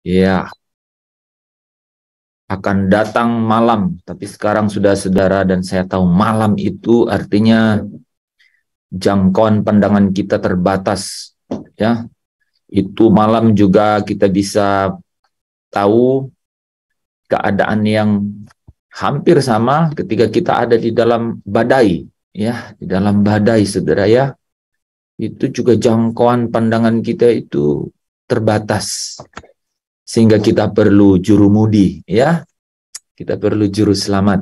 Ya, akan datang malam, tapi sekarang sudah saudara dan saya tahu malam itu artinya jangkauan pandangan kita terbatas. Ya, itu malam juga kita bisa tahu keadaan yang hampir sama ketika kita ada di dalam badai. Ya, di dalam badai saudara ya, itu juga jangkauan pandangan kita itu terbatas. Sehingga kita perlu juru mudi, ya. Kita perlu juru selamat.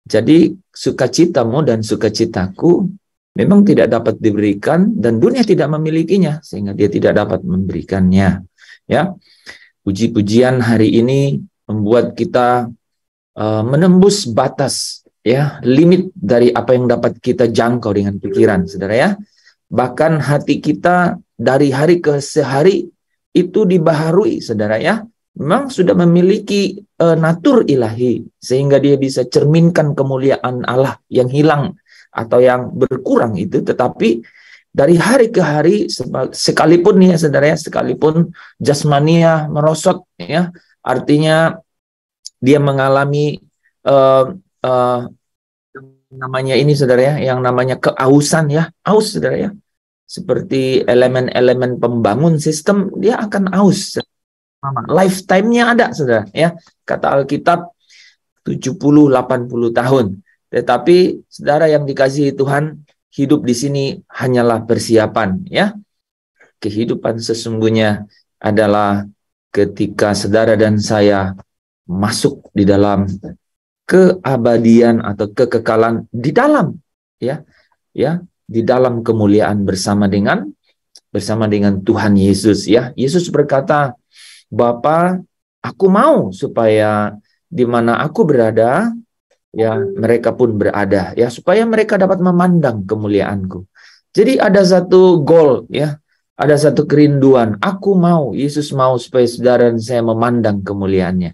Jadi sukacitamu dan sukacitaku memang tidak dapat diberikan dan dunia tidak memilikinya sehingga dia tidak dapat memberikannya. Ya, puji-pujian hari ini membuat kita menembus batas, ya, limit dari apa yang dapat kita jangkau dengan pikiran, saudara ya. Bahkan hati kita dari hari ke sehari itu dibaharui, saudara ya. Memang sudah memiliki natur ilahi sehingga dia bisa cerminkan kemuliaan Allah yang hilang atau yang berkurang itu, tetapi dari hari ke hari sekalipun ya saudara ya, sekalipun jasmania merosot ya, artinya dia mengalami namanya ini saudara ya, yang namanya keausan ya, aus saudara ya. Seperti elemen-elemen pembangun sistem, dia akan aus. Lifetime-nya ada, saudara. Ya, kata Alkitab 70-80 tahun. Tetapi saudara yang dikasihi Tuhan, hidup di sini hanyalah persiapan. Ya, kehidupan sesungguhnya adalah ketika saudara dan saya masuk di dalam keabadian atau kekekalan di dalam, ya, di dalam kemuliaan bersama dengan Tuhan Yesus ya. Yesus berkata, Bapa, aku mau supaya di mana aku berada ya mereka pun berada ya, supaya mereka dapat memandang kemuliaanku. Jadi ada satu goal ya, ada satu kerinduan. Aku mau, Yesus mau supaya saudara dan saya memandang kemuliaannya.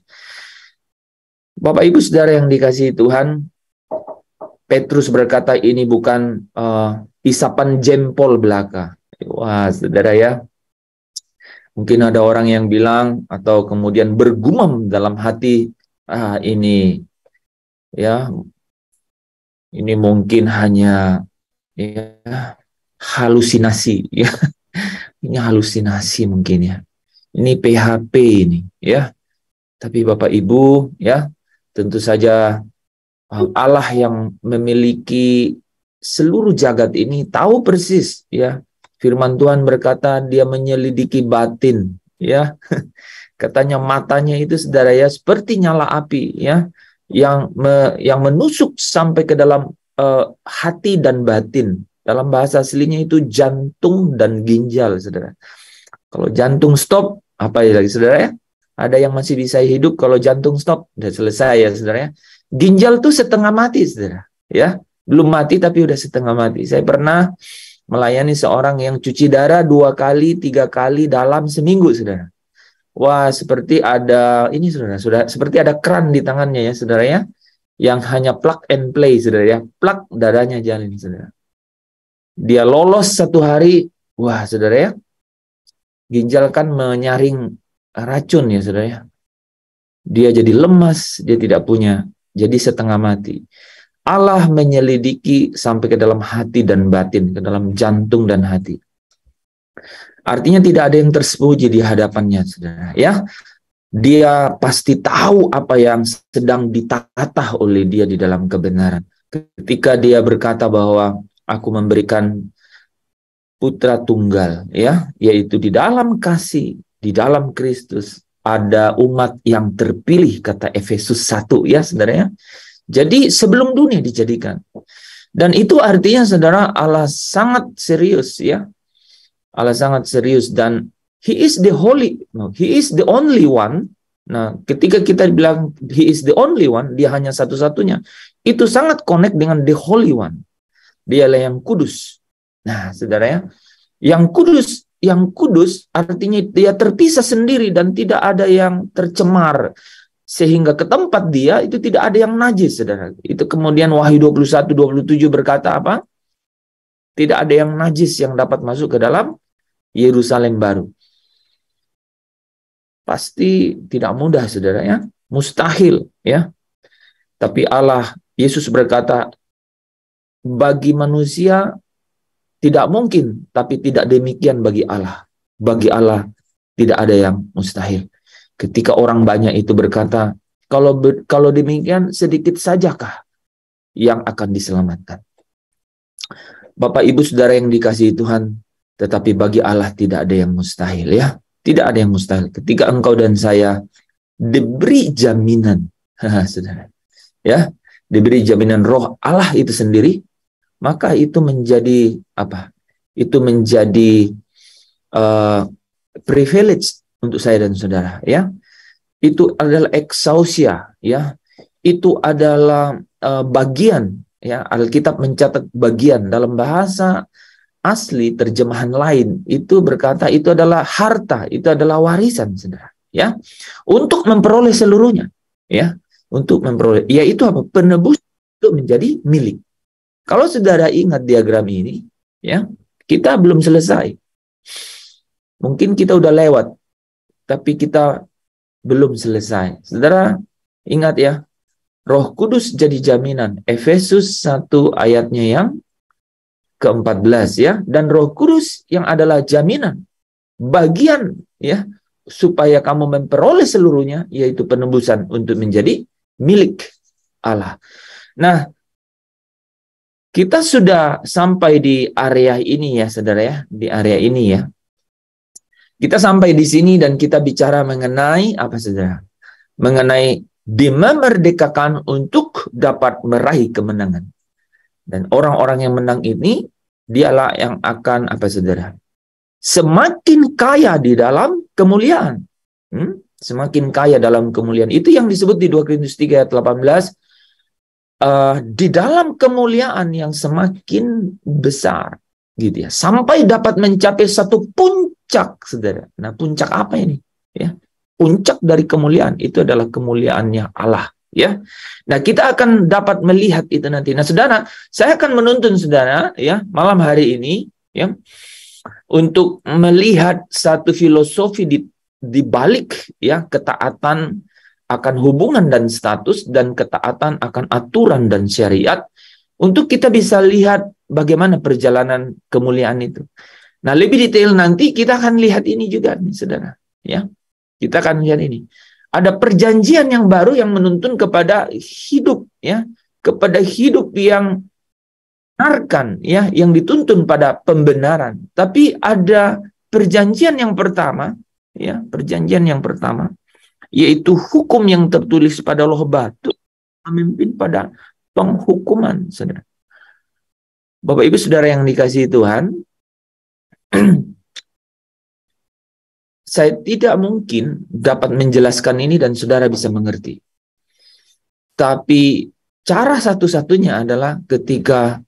Bapak Ibu saudara yang dikasihi Tuhan, Petrus berkata ini bukan isapan jempol belaka. Wah, saudara ya. Mungkin ada orang yang bilang atau kemudian bergumam dalam hati, ini ya, ini mungkin hanya ya halusinasi ya. Ini halusinasi mungkin ya. Ini PHP ini ya. Tapi Bapak Ibu ya, tentu saja Allah yang memiliki seluruh jagat ini tahu persis ya. Firman Tuhan berkata dia menyelidiki batin ya. Katanya matanya itu saudara ya seperti nyala api ya, yang menusuk sampai ke dalam hati dan batin. Dalam bahasa aslinya itu jantung dan ginjal saudara. Kalau jantung stop, apa ya lagi saudara ya? Ada yang masih bisa hidup, kalau jantung stop udah selesai ya saudara ya. Ginjal tuh setengah mati, saudara. Ya, belum mati tapi udah setengah mati. Saya pernah melayani seorang yang cuci darah 2 kali, 3 kali dalam seminggu, saudara. Wah, seperti ada ini, saudara. Seperti ada keran di tangannya ya, saudara ya, yang hanya plug and play, saudara ya. Plug darahnya jalan, saudara. Dia lolos 1 hari, wah, saudara ya. Ginjal kan menyaring racun ya, saudara ya. Dia jadi lemas, dia tidak punya. Jadi setengah mati. Allah menyelidiki sampai ke dalam hati dan batin, ke dalam jantung dan hati. Artinya tidak ada yang tersembunyi di hadapannya, saudara. Ya, dia pasti tahu apa yang sedang ditatah oleh dia di dalam kebenaran. Ketika dia berkata bahwa aku memberikan putra tunggal, ya, yaitu di dalam kasih, di dalam Kristus. Ada umat yang terpilih, kata Efesus 1 ya saudara ya. Jadi sebelum dunia dijadikan. Dan itu artinya saudara, Allah sangat serius ya. Allah sangat serius dan He is the holy, no, He is the only one. Nah, ketika kita bilang He is the only one, dia hanya satu-satunya. Itu sangat connect dengan the holy one. Dialah yang kudus. Nah, saudara ya, yang kudus artinya dia terpisah sendiri dan tidak ada yang tercemar. Sehingga ke tempat dia itu tidak ada yang najis, saudara. Itu kemudian Wahyu 21-27 berkata apa? Tidak ada yang najis yang dapat masuk ke dalam Yerusalem baru. pasti tidak mudah, saudara ya. Mustahil ya. Tapi Allah, Yesus berkata, bagi manusia tidak mungkin, tapi tidak demikian bagi Allah. Bagi Allah tidak ada yang mustahil. Ketika orang banyak itu berkata, kalau demikian sedikit sajakah yang akan diselamatkan. Bapak Ibu Saudara yang dikasihi Tuhan, tetapi bagi Allah tidak ada yang mustahil ya. Tidak ada yang mustahil. Ketika engkau dan saya diberi jaminan, saudara, ya, diberi jaminan Roh Allah itu sendiri, maka itu menjadi apa? Itu menjadi privilege untuk saya dan saudara, ya. Itu adalah exousia, ya. Itu adalah bagian, ya. Alkitab mencatat bagian dalam bahasa asli terjemahan lain itu berkata itu adalah harta, itu adalah warisan, saudara, ya. Untuk memperoleh seluruhnya, ya. Untuk memperoleh, yaitu apa? Penebus untuk menjadi milik. Kalau saudara ingat diagram ini, ya, kita belum selesai. Mungkin kita udah lewat, tapi kita belum selesai. Saudara ingat ya, Roh Kudus jadi jaminan. Efesus 1 ayatnya yang ke-14 ya, dan Roh Kudus yang adalah jaminan bagian ya supaya kamu memperoleh seluruhnya, yaitu penebusan untuk menjadi milik Allah. Nah, kita sudah sampai di area ini ya, saudara ya, di area ini ya. Kita sampai di sini dan kita bicara mengenai apa, saudara? Mengenai dimerdekakan untuk dapat meraih kemenangan. Dan orang-orang yang menang ini, dialah yang akan, apa saudara? Semakin kaya di dalam kemuliaan. Semakin kaya dalam kemuliaan. Itu yang disebut di 2 Korintus 3 ayat 18. Di dalam kemuliaan yang semakin besar. Gitu ya. Sampai dapat mencapai satu puncak, saudara. Nah, puncak apa ini? Ya. Puncak dari kemuliaan itu adalah kemuliaannya Allah. Ya, nah kita akan dapat melihat itu nanti. Nah, saudara, saya akan menuntun saudara ya malam hari ini ya untuk melihat satu filosofi di balik ya ketaatan akan hubungan dan status dan ketaatan akan aturan dan syariat untuk kita bisa lihat bagaimana perjalanan kemuliaan itu. Nah, lebih detail nanti kita akan lihat ini juga nih, saudara. Ya, kita akan lihat ini. Ada perjanjian yang baru yang menuntun kepada hidup ya, kepada hidup yang benarkan ya, yang dituntun pada pembenaran. Tapi ada perjanjian yang pertama ya, perjanjian yang pertama yaitu hukum yang tertulis pada loh batu memimpin pada penghukuman, saudara. Bapak Ibu Saudara yang dikasihi Tuhan, saya tidak mungkin dapat menjelaskan ini dan saudara bisa mengerti. Tapi cara satu-satunya adalah ketika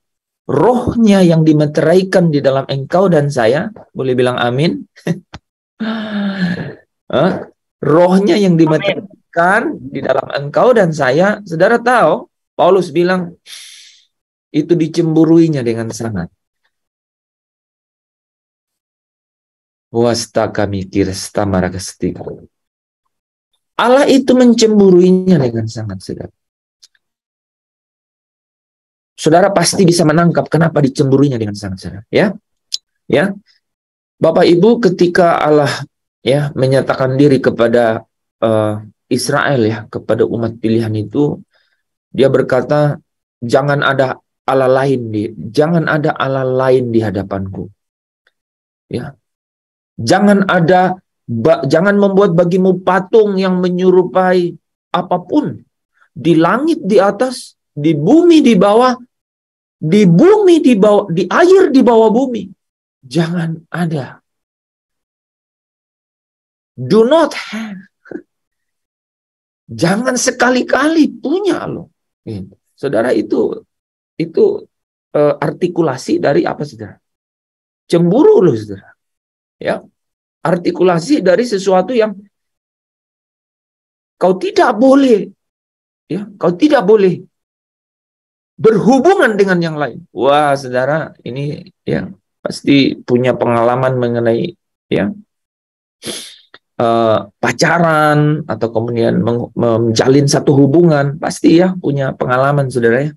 rohnya yang dimeteraikan di dalam engkau dan saya, boleh bilang amin. Rohnya yang dimeteraikan di dalam engkau dan saya, saudara tahu, Paulus bilang itu dicemburuinya dengan sangat. Allah itu mencemburuinya dengan sangat, saudara. Saudara pasti bisa menangkap kenapa dicemburuinya dengan sangat, saudara. Ya, ya, Bapak Ibu, ketika Allah ya menyatakan diri kepada Israel ya, kepada umat pilihan itu, dia berkata, jangan ada Allah lain di hadapanku. Ya. Jangan membuat bagimu patung yang menyerupai apapun di langit di atas, di bumi di bawah, di air di bawah bumi. Jangan ada. Do not have. Jangan sekali-kali punya loh. Saudara, itu artikulasi dari apa, saudara? Cemburu loh, saudara. Ya, artikulasi dari sesuatu yang kau tidak boleh, ya, kau tidak boleh berhubungan dengan yang lain. Wah, saudara, ini ya pasti punya pengalaman mengenai ya pacaran atau kemudian menjalin satu hubungan, pasti ya punya pengalaman, saudara ya.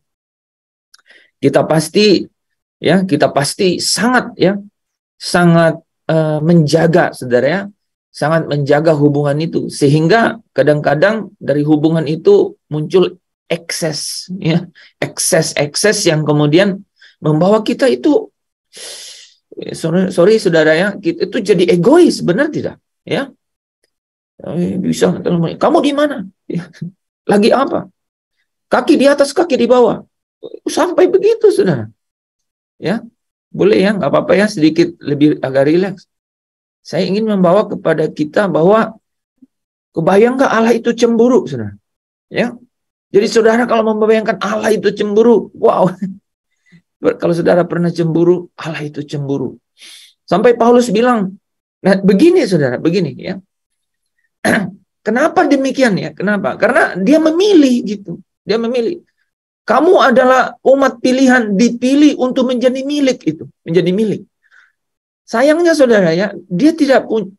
Kita pasti sangat menjaga, saudara ya, sangat menjaga hubungan itu, sehingga kadang-kadang dari hubungan itu muncul ekses yang kemudian membawa kita itu, sorry saudara ya, kita itu jadi egois, benar tidak ya? Bisa, kamu di mana, lagi apa, kaki di atas kaki di bawah, sampai begitu, saudara ya. Boleh ya, nggak apa-apa ya, sedikit lebih agak rileks. Saya ingin membawa kepada kita bahwa, kebayang nggak Allah itu cemburu, saudara ya. Jadi saudara kalau membayangkan Allah itu cemburu, wow. Kalau saudara pernah cemburu, Allah itu cemburu. Sampai Paulus bilang, nah, begini saudara, begini ya. Kenapa demikian ya? Kenapa? Karena dia memilih gitu. Dia memilih. Kamu adalah umat pilihan, dipilih untuk menjadi milik itu, menjadi milik. Sayangnya saudara ya, dia tidak punya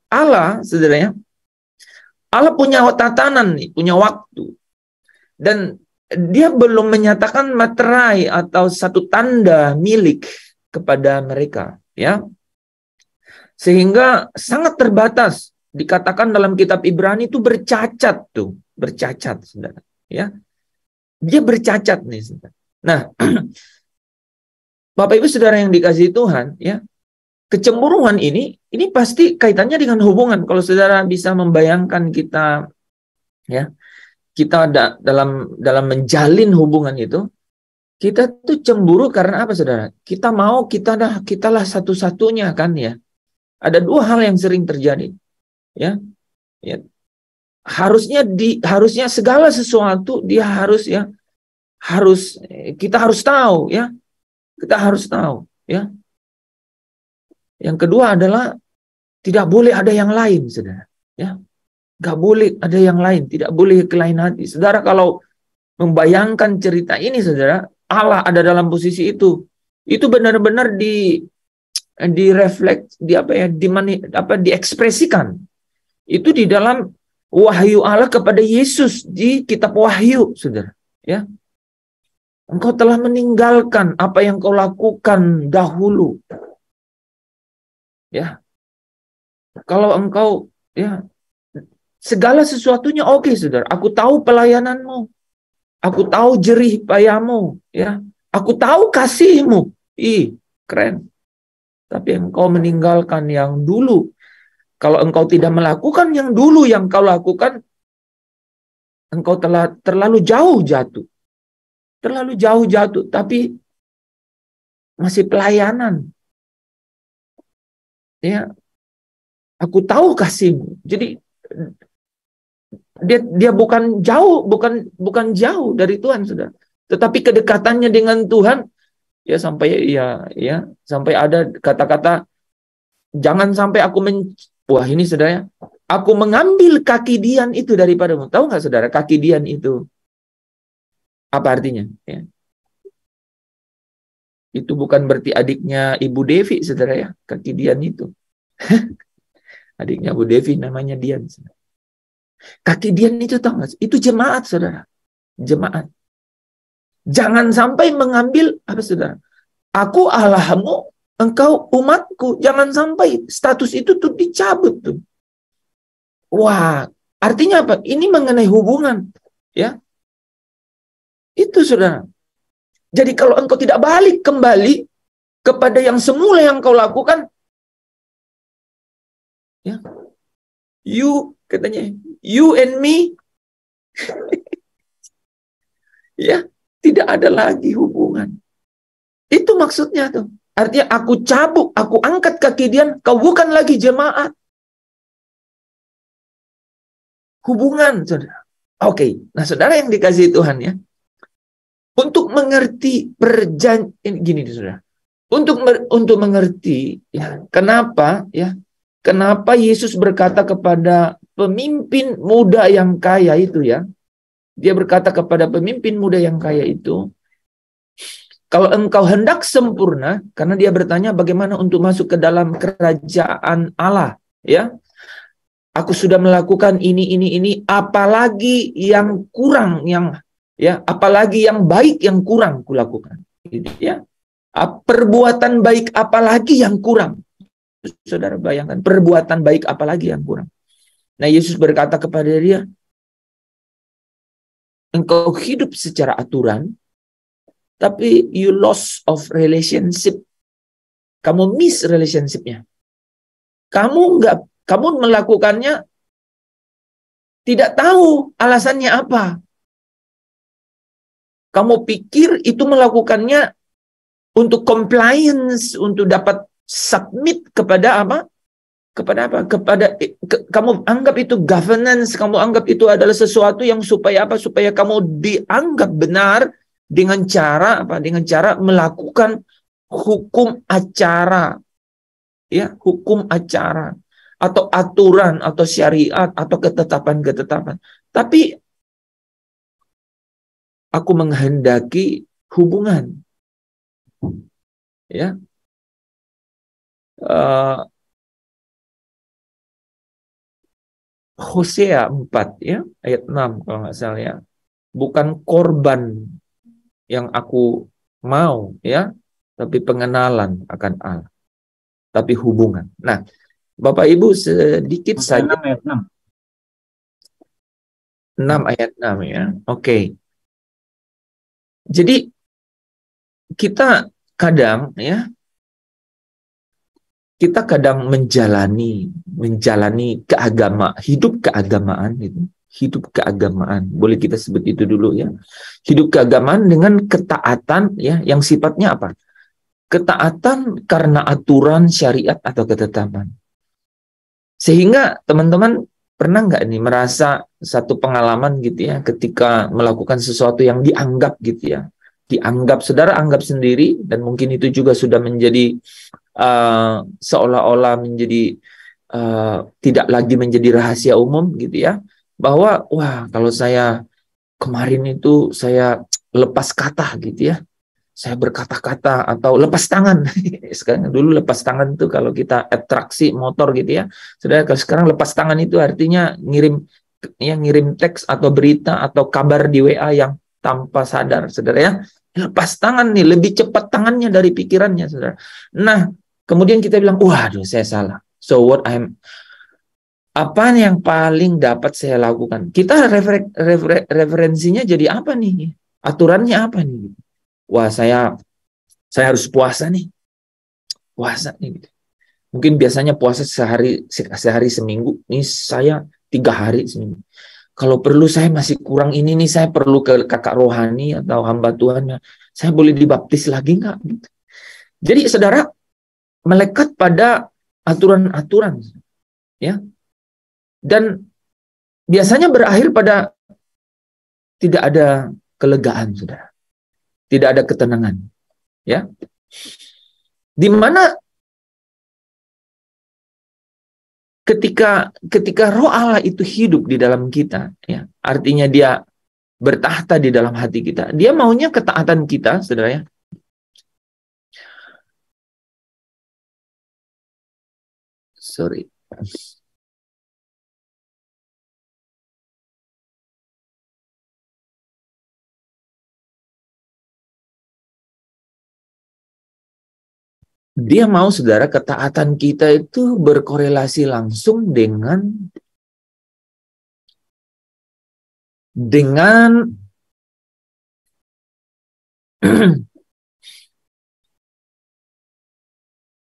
Allah, saudara ya. Allah punya tatanan nih, punya waktu. Dan dia belum menyatakan materai atau satu tanda milik kepada mereka, ya. Sehingga sangat terbatas. Dikatakan dalam kitab Ibrani itu bercacat tuh, bercacat, saudara, ya. Dia bercacat nih, saudara. Nah, Bapak Ibu saudara yang dikasihi Tuhan, ya, kecemburuan ini pasti kaitannya dengan hubungan. Kalau saudara bisa membayangkan kita, ya, kita dalam menjalin hubungan itu, kita tuh cemburu karena apa, saudara? Kita mau kitalah satu-satunya kan ya. Ada dua hal yang sering terjadi, ya. Harusnya segala sesuatu dia kita harus tahu, ya. Kita harus tahu, ya. Yang kedua adalah tidak boleh ada yang lain, saudara, ya. Gak boleh ada yang lain, tidak boleh kelain hati. Saudara kalau membayangkan cerita ini, saudara, Allah ada dalam posisi itu benar-benar direfleks, diekspresikan. Itu di dalam wahyu Allah kepada Yesus di kitab Wahyu, saudara, ya. Engkau telah meninggalkan apa yang kau lakukan dahulu, ya. Kalau engkau, ya, segala sesuatunya oke, saudara. Aku tahu pelayananmu. Aku tahu jerih payahmu, ya. Aku tahu kasihmu. Keren. Tapi engkau meninggalkan yang dulu. Kalau engkau tidak melakukan yang dulu yang kau lakukan, engkau telah terlalu jauh jatuh. Terlalu jauh jatuh, tapi masih pelayanan. Ya. Aku tahu kasihmu. Jadi dia bukan jauh dari Tuhan, saudara. Tetapi kedekatannya dengan Tuhan, ya sampai ada kata-kata, jangan sampai wah ini saudara, aku mengambil kaki Dian itu daripadamu. Tahu nggak saudara, kaki Dian itu apa artinya? Ya. Itu bukan berarti adiknya Ibu Devi, saudara ya, kaki Dian itu. Adiknya Bu Devi namanya Dian, saudara. Kaki Dian itu tahu nggak? Itu jemaat, saudara. Jemaat. Jangan sampai mengambil apa, saudara? Aku Allahmu, engkau umatku. Jangan sampai status itu tuh dicabut tuh. Wah, artinya apa? Ini mengenai hubungan, ya. Itu, saudara. Jadi kalau engkau tidak balik kembali kepada yang semula yang kau lakukan, ya, katanya, you and me, ya, tidak ada lagi hubungan. Itu maksudnya tuh. Artinya aku cabut, aku angkat kaki Dian, kau bukan lagi jemaat. Hubungan, saudara. Oke, nah saudara yang dikasihi Tuhan, ya, untuk mengerti perjanjian gini, saudara. Untuk mengerti, ya, kenapa Yesus berkata kepada pemimpin muda yang kaya itu, ya. Dia berkata kepada pemimpin muda yang kaya itu, kalau engkau hendak sempurna, karena dia bertanya bagaimana untuk masuk ke dalam kerajaan Allah, ya. Aku sudah melakukan ini, apalagi yang kurang, apalagi yang baik yang kurang kulakukan. Gitu ya. Perbuatan baik apalagi yang kurang. Saudara bayangkan, perbuatan baik apalagi yang kurang. Nah, Yesus berkata kepada dia, engkau hidup secara aturan, tapi you lost of relationship. Kamu miss relationship-nya. Kamu melakukannya tidak tahu alasannya apa. Kamu pikir itu melakukannya untuk compliance, untuk dapat submit kepada apa? Kamu anggap itu governance, kamu anggap itu adalah sesuatu yang supaya apa? Supaya kamu dianggap benar dengan cara apa? Dengan cara melakukan hukum acara. Ya, hukum acara atau aturan atau syariat atau ketetapan-ketetapan. Tapi aku menghendaki hubungan. Ya. Hosea 4 ya, ayat 6 kalau nggak salah ya. Bukan korban yang aku mau ya, tapi pengenalan akan Allah. Tapi hubungan. Nah, Bapak Ibu sedikit saja 6 ayat 6. 6 ayat 6 ya. Oke. Jadi kita kadang menjalani hidup keagamaan, boleh kita sebut itu dulu ya. Hidup keagamaan dengan ketaatan ya, yang sifatnya apa? Ketaatan karena aturan syariat atau ketetapan. Sehingga teman-teman pernah nggak nih merasa satu pengalaman gitu ya, ketika melakukan sesuatu yang dianggap gitu ya, saudara anggap sendiri, dan mungkin itu juga sudah menjadi seolah-olah menjadi tidak lagi menjadi rahasia umum gitu ya, bahwa wah, kalau saya kemarin itu saya lepas kata gitu ya, saya berkata-kata atau lepas tangan. Sekarang dulu lepas tangan itu kalau kita atraksi motor gitu ya. Saudara, kalau sekarang lepas tangan itu artinya ngirim teks atau berita atau kabar di WA yang tanpa sadar, saudara ya. Lepas tangan nih, lebih cepat tangannya dari pikirannya, saudara. Nah, kemudian kita bilang, waduh, saya salah. So apa yang paling dapat saya lakukan? Kita referensinya jadi apa nih? Aturannya apa nih? Wah, saya harus puasa nih. Puasa nih. Mungkin biasanya puasa sehari seminggu. Ini saya 3 hari seminggu. Kalau perlu saya masih kurang ini nih, saya perlu ke kakak rohani atau hamba Tuhan. Saya boleh dibaptis lagi nggak? Jadi saudara melekat pada aturan-aturan, ya. Dan biasanya berakhir pada tidak ada kelegaan, saudara. Tidak ada ketenangan, ya. Di mana ketika Roh Allah itu hidup di dalam kita, ya, artinya dia bertahta di dalam hati kita. Dia maunya ketaatan kita, saudara ya. Sorry. Dia mau, saudara, ketaatan kita itu berkorelasi langsung dengan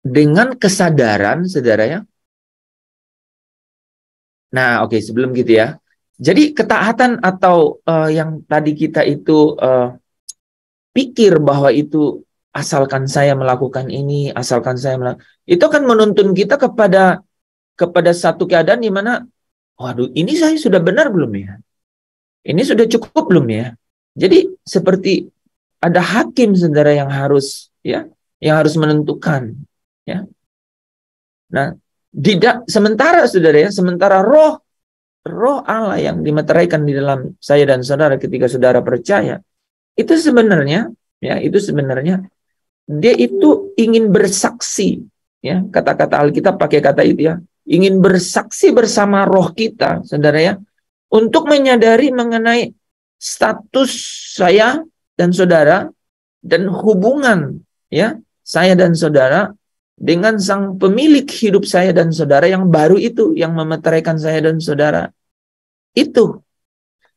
dengan kesadaran, saudara ya. Nah, oke, sebelum gitu ya. Jadi ketaatan atau yang tadi kita itu pikir bahwa itu asalkan saya melakukan ini, asalkan saya melakukan, itu akan menuntun kita kepada satu keadaan di mana, waduh, ini saya sudah benar belum ya? Ini sudah cukup belum ya? Jadi seperti ada hakim, saudara, yang harus menentukan, ya. Nah, sementara, saudara ya, sementara roh Allah yang dimeteraikan di dalam saya dan saudara ketika saudara percaya, itu sebenarnya dia itu ingin bersaksi, ya. Kata-kata Alkitab pakai kata itu ya, ingin bersaksi bersama roh kita, saudara ya, untuk menyadari mengenai status saya dan saudara dan hubungan ya saya dan saudara dengan sang pemilik hidup saya dan saudara yang baru itu, yang memeteraikan saya dan saudara itu,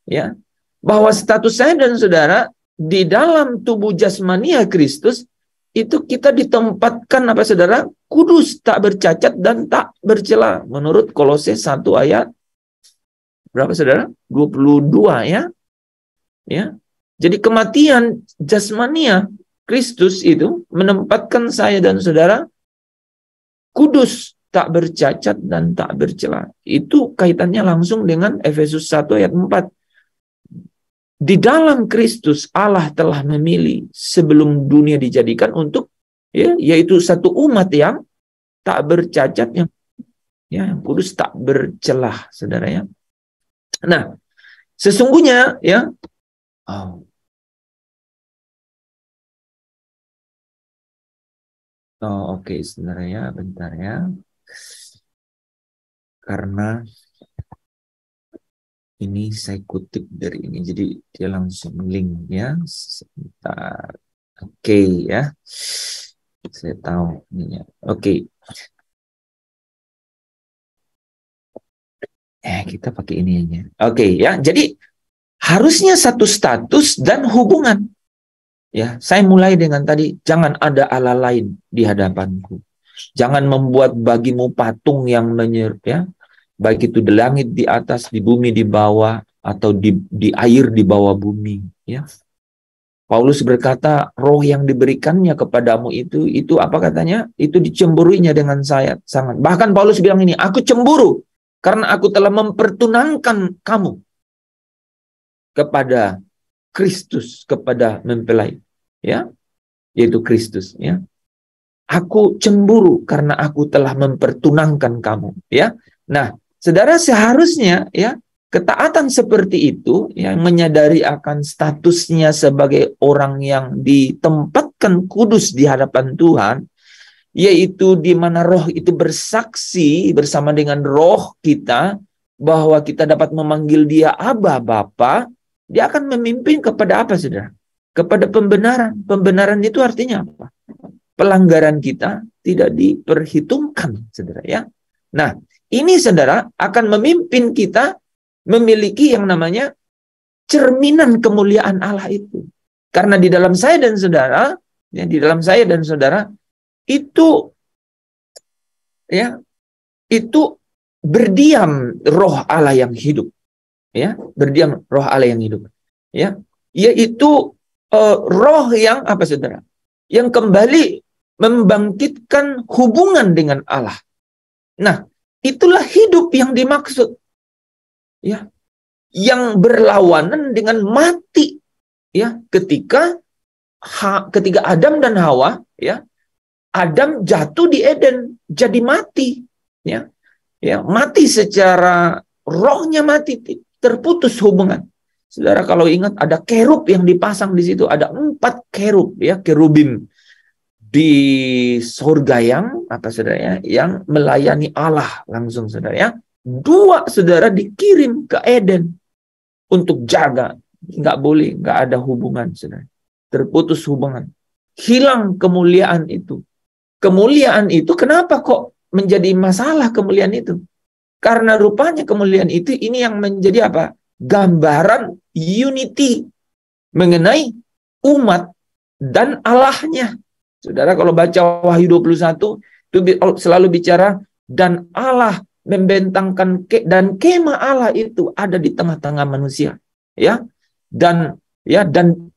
ya, bahwa status saya dan saudara di dalam tubuh jasmania Kristus itu kita ditempatkan apa saudara? Kudus, tak bercacat dan tak bercela. Menurut Kolose 1 ayat berapa saudara? 22 ya. Ya. Jadi kematian jasmania Kristus itu menempatkan saya dan saudara kudus, tak bercacat dan tak bercela. Itu kaitannya langsung dengan Efesus 1 ayat 4. Di dalam Kristus Allah telah memilih sebelum dunia dijadikan untuk ya, yaitu satu umat yang tak bercacat, yang kudus, tak bercelah, saudara ya. Nah, sesungguhnya ya, oke, saudara ya, bentar ya, karena ini saya kutip dari ini, jadi dia langsung link ya. Sebentar. Oke ya. Saya tahu ini ya. Oke. Kita pakai ini aja. Oke ya. Jadi harusnya satu status dan hubungan. Ya, saya mulai dengan tadi, jangan ada Allah lain di hadapanku. Jangan membuat bagimu patung yang ya, baik itu di langit di atas, di bumi di bawah, atau di air di bawah bumi. Ya. Paulus berkata, roh yang diberikannya kepadamu itu apa katanya? Itu dicemburuinya dengan saya sangat. Bahkan Paulus bilang ini, aku cemburu karena aku telah mempertunangkan kamu kepada Kristus, kepada mempelai, ya, yaitu Kristus. Ya. Aku cemburu karena aku telah mempertunangkan kamu. Ya. Nah, saudara seharusnya ya ketaatan seperti itu yang menyadari akan statusnya sebagai orang yang ditempatkan kudus di hadapan Tuhan, yaitu di mana roh itu bersaksi bersama dengan roh kita bahwa kita dapat memanggil dia Aba Bapa, dia akan memimpin kepada apa, saudara? Kepada pembenaran. Pembenaran itu artinya apa? Pelanggaran kita tidak diperhitungkan, saudara ya. Nah, ini saudara akan memimpin kita memiliki yang namanya cerminan kemuliaan Allah itu. Karena di dalam saya dan saudara, ya, di dalam saya dan saudara itu ya, itu berdiam roh Allah yang hidup. Ya, berdiam roh Allah yang hidup. Ya, yaitu roh yang apa saudara? Yang kembali membangkitkan hubungan dengan Allah. Nah, itulah hidup yang dimaksud. Ya, yang berlawanan dengan mati. Ya, ketika Adam dan Hawa, ya, Adam jatuh di Eden, jadi mati. Ya, ya, mati secara rohnya, mati, terputus hubungan. Saudara kalau ingat ada kerub yang dipasang di situ, ada 4 kerub ya, kerubim di surga yang apa saudara ya, yang melayani Allah langsung saudara ya. 2 saudara dikirim ke Eden untuk jaga, nggak boleh, nggak ada hubungan saudara, terputus hubungan, hilang kemuliaan itu. Kemuliaan itu kenapa kok menjadi masalah kemuliaan itu? Karena rupanya kemuliaan itu ini yang menjadi apa? Gambaran unity mengenai umat dan Allahnya. Saudara kalau baca Wahyu 21 itu selalu bicara dan Allah membentangkan dan kemah Allah itu ada di tengah-tengah manusia, ya. Dan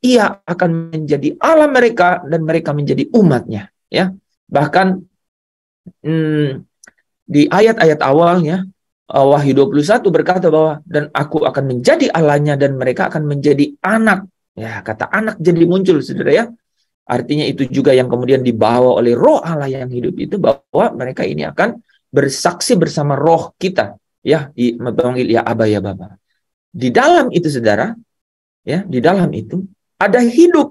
ia akan menjadi Allah mereka dan mereka menjadi umatnya, ya. Bahkan di ayat-ayat awalnya Wahyu 21 berkata bahwa dan aku akan menjadi Allahnya dan mereka akan menjadi anak. Ya, kata anak jadi muncul saudara ya. Artinya itu juga yang kemudian dibawa oleh roh Allah yang hidup itu, bahwa mereka ini akan bersaksi bersama roh kita, ya, memanggil ya Aba ya Bapa. Di dalam itu saudara, ya, di dalam itu ada hidup.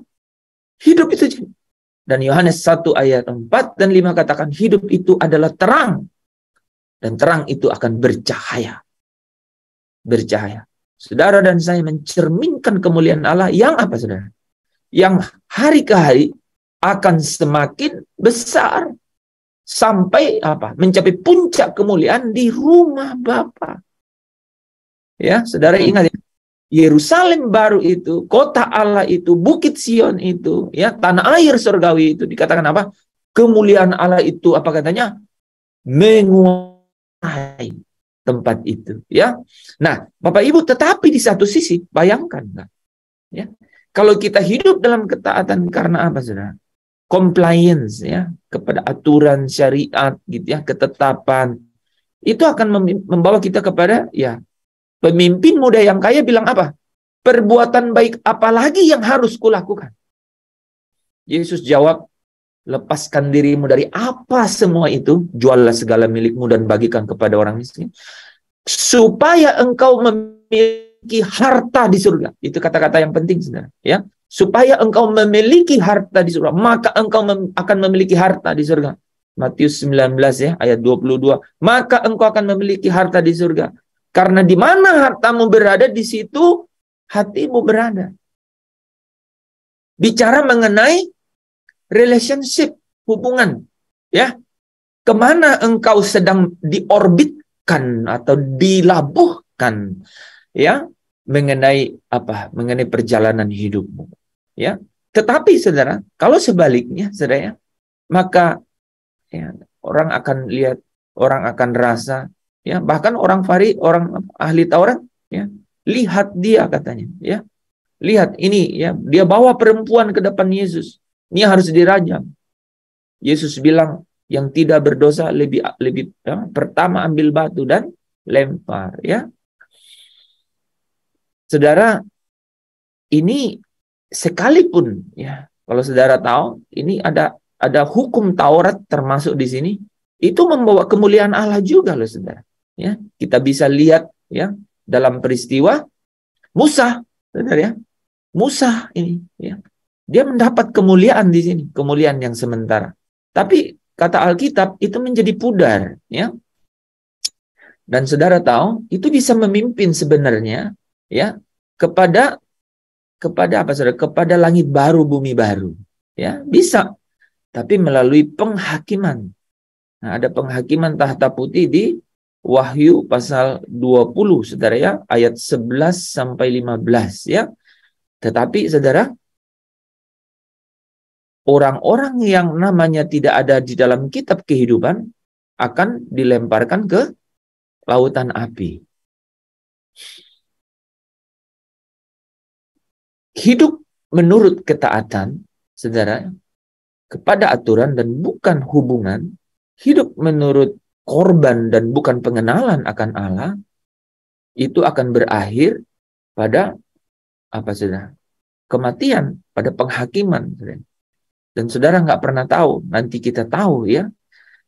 Hidup itu, dan Yohanes 1 ayat 4 dan 5 katakan hidup itu adalah terang Dan terang itu akan bercahaya. Bercahaya. Saudara dan saya mencerminkan kemuliaan Allah yang apa, saudara? Yang hari ke hari akan semakin besar. Sampai apa? Mencapai puncak kemuliaan di rumah Bapa. Ya, saudara ingat ya. Yerusalem baru itu, kota Allah itu, Bukit Sion itu, ya, tanah air surgawi itu dikatakan apa? Kemuliaan Allah itu apa katanya? Menguasai tempat itu, ya. Nah, Bapak Ibu, tetapi di satu sisi bayangkan, ya, kalau kita hidup dalam ketaatan karena apa, saudara? Compliance, ya, kepada aturan syariat, gitu ya, ketetapan, itu akan membawa kita kepada, ya, pemimpin muda yang kaya bilang apa? Perbuatan baik apa lagi yang harus kulakukan? Yesus jawab, lepaskan dirimu dari apa semua itu, juallah segala milikmu dan bagikan kepada orang miskin, supaya engkau memiliki harta di surga. Itu kata-kata yang penting, saudara. Ya, supaya engkau memiliki harta di surga, maka engkau akan memiliki harta di surga. Matius 19 ya, ayat 22. Maka engkau akan memiliki harta di surga. Karena di mana hartamu berada, di situ hatimu berada. Bicara mengenai relationship, hubungan, ya. Kemana engkau sedang diorbitkan atau dilabuhkan, ya, mengenai apa? Mengenai perjalanan hidupmu, ya. Tetapi saudara, kalau sebaliknya, saudara, ya, maka ya, orang akan lihat, orang akan rasa, ya, bahkan orang ahli Taurat, ya, lihat dia katanya, ya. Lihat ini, ya, dia bawa perempuan ke depan Yesus. Ini harus dirajam. Yesus bilang, yang tidak berdosa lebih ya, pertama ambil batu dan lempar, ya. Saudara, ini sekalipun, ya, kalau saudara tahu, ini ada hukum Taurat termasuk di sini, itu membawa kemuliaan Allah juga loh, saudara. Ya, kita bisa lihat, ya, dalam peristiwa Musa, saudara, ya. Musa ini, ya, dia mendapat kemuliaan di sini, kemuliaan yang sementara. Tapi kata Alkitab itu menjadi pudar, ya. Dan saudara tahu, itu bisa memimpin sebenarnya, ya, kepada apa, saudara? Kepada langit baru, bumi baru, ya, bisa. Tapi melalui penghakiman. Nah, ada penghakiman tahta putih di Wahyu pasal 20, saudara, ya, ayat 11 sampai 15, ya. Tetapi saudara, orang-orang yang namanya tidak ada di dalam kitab kehidupan akan dilemparkan ke lautan api. Hidup menurut ketaatan, saudara, kepada aturan dan bukan hubungan, hidup menurut korban dan bukan pengenalan akan Allah, itu akan berakhir pada apa, saudara? Kematian, pada penghakiman, saudara. Dan saudara nggak pernah tahu, nanti kita tahu, ya,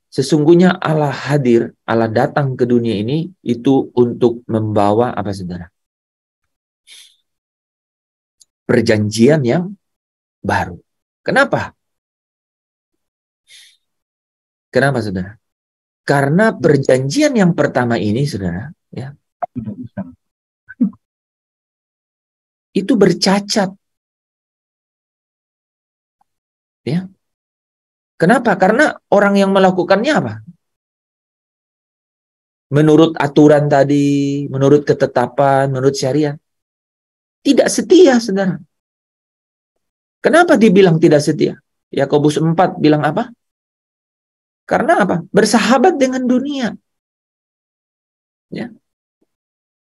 sesungguhnya Allah hadir, Allah datang ke dunia ini itu untuk membawa apa, saudara? Perjanjian yang baru. Kenapa? Kenapa, saudara? Karena perjanjian yang pertama ini, saudara, ya, itu bercacat. Ya. Kenapa? Karena orang yang melakukannya apa? Menurut aturan tadi, menurut ketetapan, menurut syariat. Tidak setia, saudara. Kenapa dibilang tidak setia? Yakobus 4 bilang apa? Karena apa? Bersahabat dengan dunia. Ya.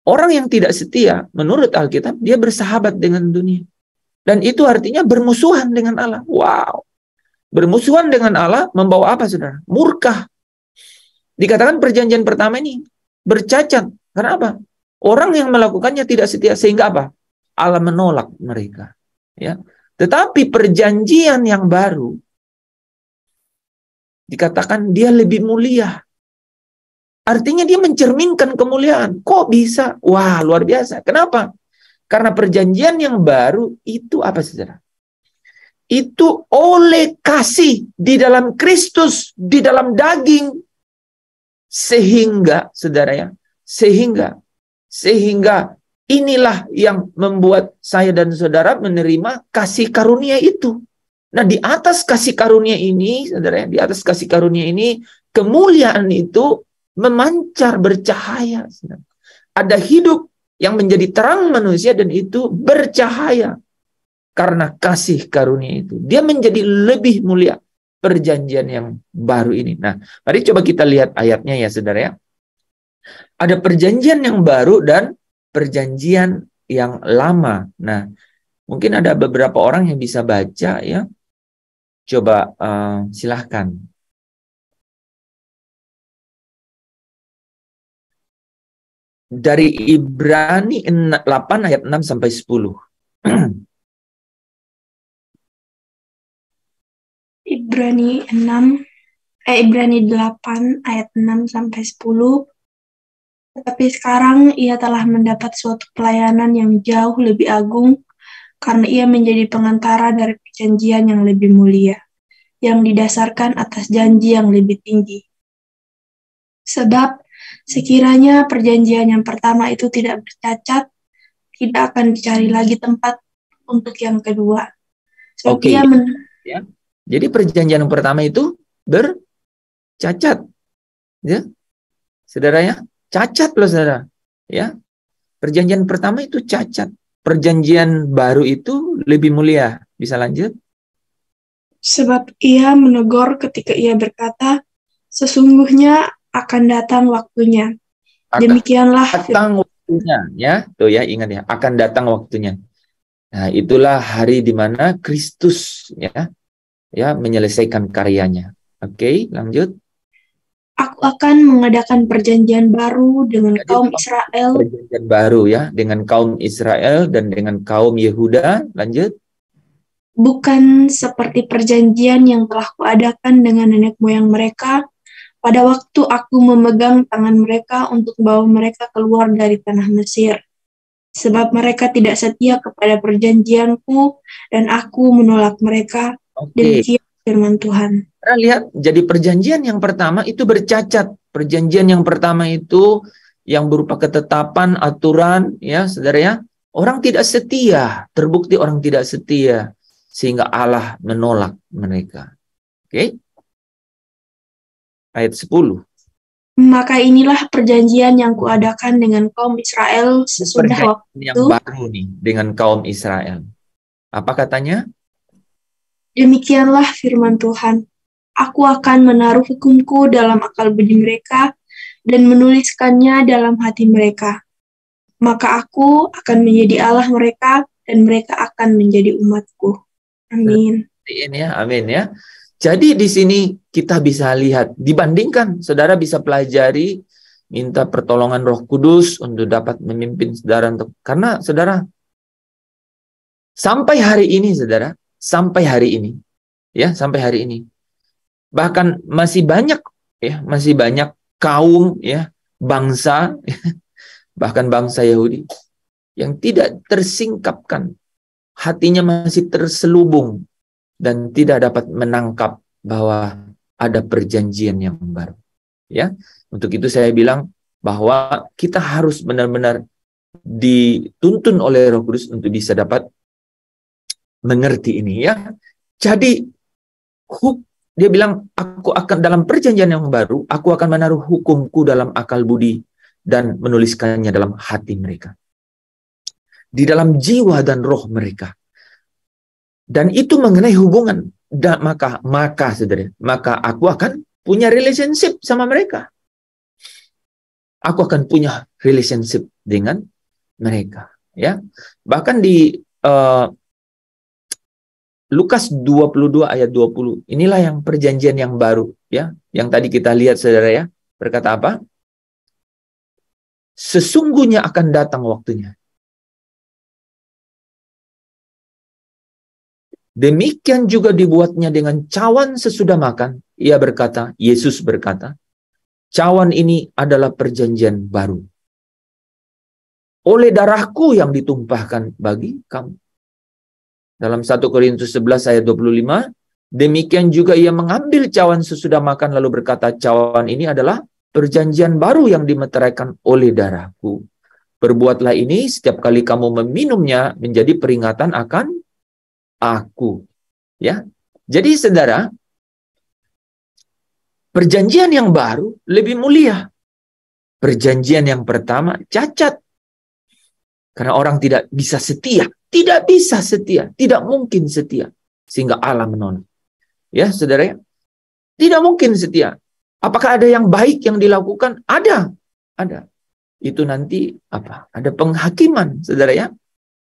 Orang yang tidak setia, menurut Alkitab, dia bersahabat dengan dunia. Dan itu artinya bermusuhan dengan Allah. Wow. Bermusuhan dengan Allah membawa apa, saudara? Murka. Dikatakan perjanjian pertama ini bercacat. Karena apa? Orang yang melakukannya tidak setia. Sehingga apa? Allah menolak mereka. Ya. Tetapi perjanjian yang baru dikatakan dia lebih mulia. Artinya dia mencerminkan kemuliaan. Kok bisa? Wah, luar biasa. Kenapa? Karena perjanjian yang baru itu apa, saudara? Itu oleh kasih di dalam Kristus, di dalam daging. Sehingga, saudara ya, sehingga inilah yang membuat saya dan saudara menerima kasih karunia itu. Nah, di atas kasih karunia ini, saudara ya, di atas kasih karunia ini, kemuliaan itu memancar bercahaya. Saudara. Ada hidup yang menjadi terang manusia dan itu bercahaya. Karena kasih karunia itu. Dia menjadi lebih mulia perjanjian yang baru ini. Nah, mari coba kita lihat ayatnya ya, saudara ya. Ada perjanjian yang baru dan perjanjian yang lama. Nah, mungkin ada beberapa orang yang bisa baca ya. Coba silahkan. Dari Ibrani 8 ayat 6 sampai 10. Ibrani 8 ayat 6 sampai 10. Tetapi sekarang ia telah mendapat suatu pelayanan yang jauh lebih agung karena ia menjadi pengantara dari perjanjian yang lebih mulia, yang didasarkan atas janji yang lebih tinggi. Sebab sekiranya perjanjian yang pertama itu tidak bercacat, tidak akan dicari lagi tempat untuk yang kedua. Sebab Oke. ia Ya. Jadi perjanjian yang pertama itu bercacat. Ya. Saudara ya, cacat loh saudara. Ya. Perjanjian pertama itu cacat. Perjanjian baru itu lebih mulia. Bisa lanjut? Sebab ia menegur ketika ia berkata, sesungguhnya akan datang waktunya. Demikianlah datang waktunya, ya. Tuh ya, ingat ya, akan datang waktunya. Nah, itulah hari di mana Kristus ya menyelesaikan karyanya. Oke, lanjut. Aku akan mengadakan perjanjian baru dengan kaum Israel. Perjanjian baru ya, dengan kaum Israel dan dengan kaum Yehuda. Lanjut. Bukan seperti perjanjian yang telah kuadakan dengan nenek moyang mereka pada waktu aku memegang tangan mereka untuk membawa mereka keluar dari tanah Mesir. Sebab mereka tidak setia kepada perjanjianku dan aku menolak mereka. Demikian firman Tuhan. Kita lihat, jadi perjanjian yang pertama itu bercacat. Perjanjian yang pertama itu yang berupa ketetapan, aturan, ya saudara ya. Orang tidak setia, terbukti orang tidak setia. Sehingga Allah menolak mereka. Oke. Ayat 10. Maka inilah perjanjian yang kuadakan dengan kaum Israel sesudah waktu yang baru nih dengan kaum Israel. Apa katanya? Demikianlah firman Tuhan. Aku akan menaruh hukumku dalam akal budi mereka dan menuliskannya dalam hati mereka. Maka aku akan menjadi Allah mereka dan mereka akan menjadi umatku. Amin. Amin ya. Jadi di sini kita bisa lihat, dibandingkan, saudara bisa pelajari, minta pertolongan Roh Kudus untuk dapat memimpin saudara untuk, karena saudara sampai hari ini, saudara, sampai hari ini, ya sampai hari ini, bahkan masih banyak kaum, ya bangsa, bahkan bangsa Yahudi yang tidak tersingkapkan, hatinya masih terselubung. Dan tidak dapat menangkap bahwa ada perjanjian yang baru. Ya, untuk itu saya bilang bahwa kita harus benar-benar dituntun oleh Roh Kudus untuk bisa dapat mengerti ini ya. Jadi dia bilang, aku akan dalam perjanjian yang baru, aku akan menaruh hukumku dalam akal budi dan menuliskannya dalam hati mereka, di dalam jiwa dan roh mereka. Dan itu mengenai hubungan. Dan maka saudara, maka aku akan punya relationship sama mereka. Aku akan punya relationship dengan mereka, ya. Bahkan di Lukas 22 ayat 20, inilah yang perjanjian yang baru, ya. Yang tadi kita lihat saudara ya, berkata apa? Sesungguhnya akan datang waktunya. Demikian juga dibuatnya dengan cawan sesudah makan. Ia berkata, Yesus berkata, cawan ini adalah perjanjian baru. Oleh darahku yang ditumpahkan bagi kamu. Dalam 1 Korintus 11 ayat 25, demikian juga ia mengambil cawan sesudah makan lalu berkata, cawan ini adalah perjanjian baru yang dimeteraikan oleh darahku. Berbuatlah ini setiap kali kamu meminumnya menjadi peringatan akan aku. Ya. Jadi saudara, perjanjian yang baru lebih mulia. Perjanjian yang pertama cacat. Karena orang tidak bisa setia. Tidak bisa setia. Tidak mungkin setia. Sehingga Allah menolak. Ya, saudara ya. Tidak mungkin setia. Apakah ada yang baik yang dilakukan? Ada. Ada. Itu nanti apa? Ada penghakiman, saudara ya.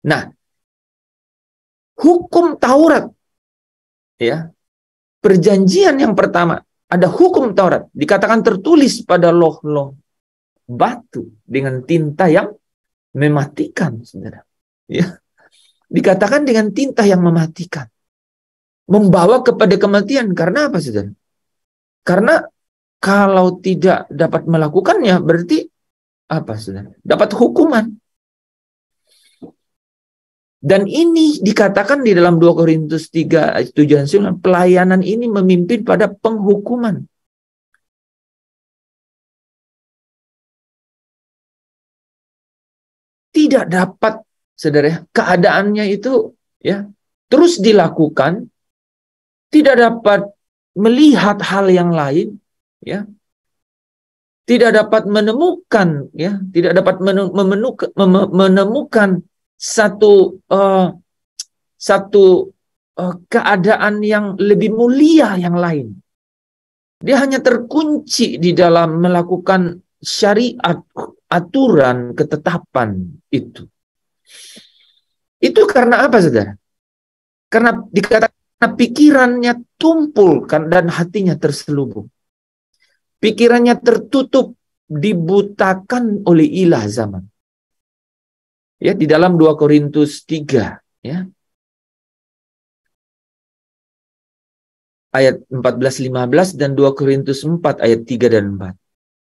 Nah, hukum Taurat, ya, perjanjian yang pertama, ada hukum Taurat, dikatakan tertulis pada loh-loh batu dengan tinta yang mematikan, saudara. Ya, dikatakan dengan tinta yang mematikan, membawa kepada kematian. Karena apa, saudara? Karena kalau tidak dapat melakukannya, berarti apa, saudara? Dapat hukuman. Dan ini dikatakan di dalam 2 Korintus 3 ayat 7 dan 9, pelayanan ini memimpin pada penghukuman. Tidak dapat, saudara, keadaannya itu ya terus dilakukan, tidak dapat melihat hal yang lain, ya. Tidak dapat menemukan, ya, tidak dapat menemukan satu keadaan yang lebih mulia yang lain. Dia hanya terkunci di dalam melakukan syariat, aturan, ketetapan itu. Itu karena apa, saudara? Karena dikatakan pikirannya tumpul dan hatinya terselubung. Pikirannya tertutup, dibutakan oleh ilah zaman. Ya, di dalam 2 Korintus 3, ya. Ayat 14-15 dan 2 Korintus 4 ayat 3 dan 4.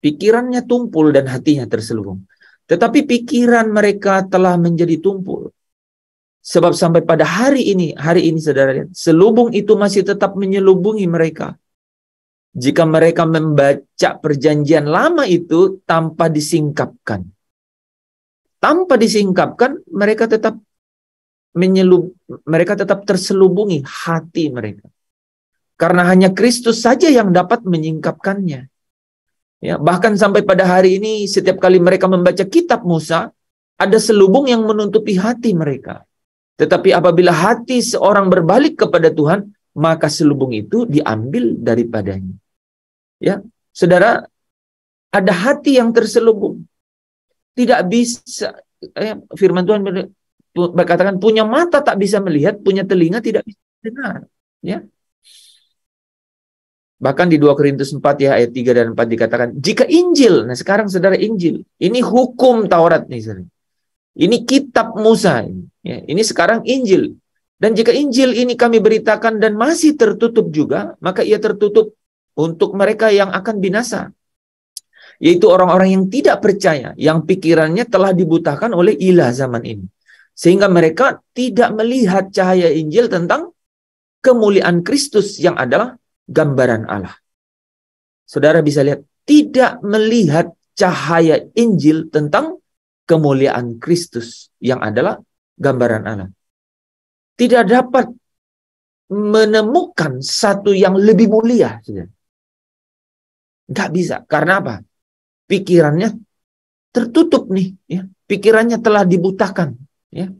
Pikirannya tumpul dan hatinya terselubung. Tetapi pikiran mereka telah menjadi tumpul. Sebab sampai pada hari ini saudara lihat, selubung itu masih tetap menyelubungi mereka. Jika mereka membaca perjanjian lama itu tanpa disingkapkan. Tanpa disingkapkan, mereka tetap terselubungi hati mereka. Karena hanya Kristus saja yang dapat menyingkapkannya. Ya, bahkan sampai pada hari ini, setiap kali mereka membaca kitab Musa, ada selubung yang menutupi hati mereka. Tetapi apabila hati seorang berbalik kepada Tuhan, maka selubung itu diambil daripadanya. Ya, saudara, ada hati yang terselubung. Tidak bisa, firman Tuhan berkatakan, punya mata tak bisa melihat, punya telinga tidak bisa dengar. Ya. Bahkan di 2 Korintus 4 ya ayat 3 dan 4 dikatakan, jika Injil, nah sekarang saudara Injil, ini hukum Taurat nih, saudara. Ini kitab Musa, ya. Ini sekarang Injil. Dan jika Injil ini kami beritakan dan masih tertutup juga, maka ia tertutup untuk mereka yang akan binasa. Yaitu orang-orang yang tidak percaya, yang pikirannya telah dibutakan oleh ilah zaman ini. Sehingga mereka tidak melihat cahaya Injil tentang kemuliaan Kristus yang adalah gambaran Allah. Saudara bisa lihat, tidak melihat cahaya Injil tentang kemuliaan Kristus yang adalah gambaran Allah. Tidak dapat menemukan satu yang lebih mulia. Nggak bisa. Karena apa? Pikirannya tertutup nih. Ya. Pikirannya telah dibutakan. Ya.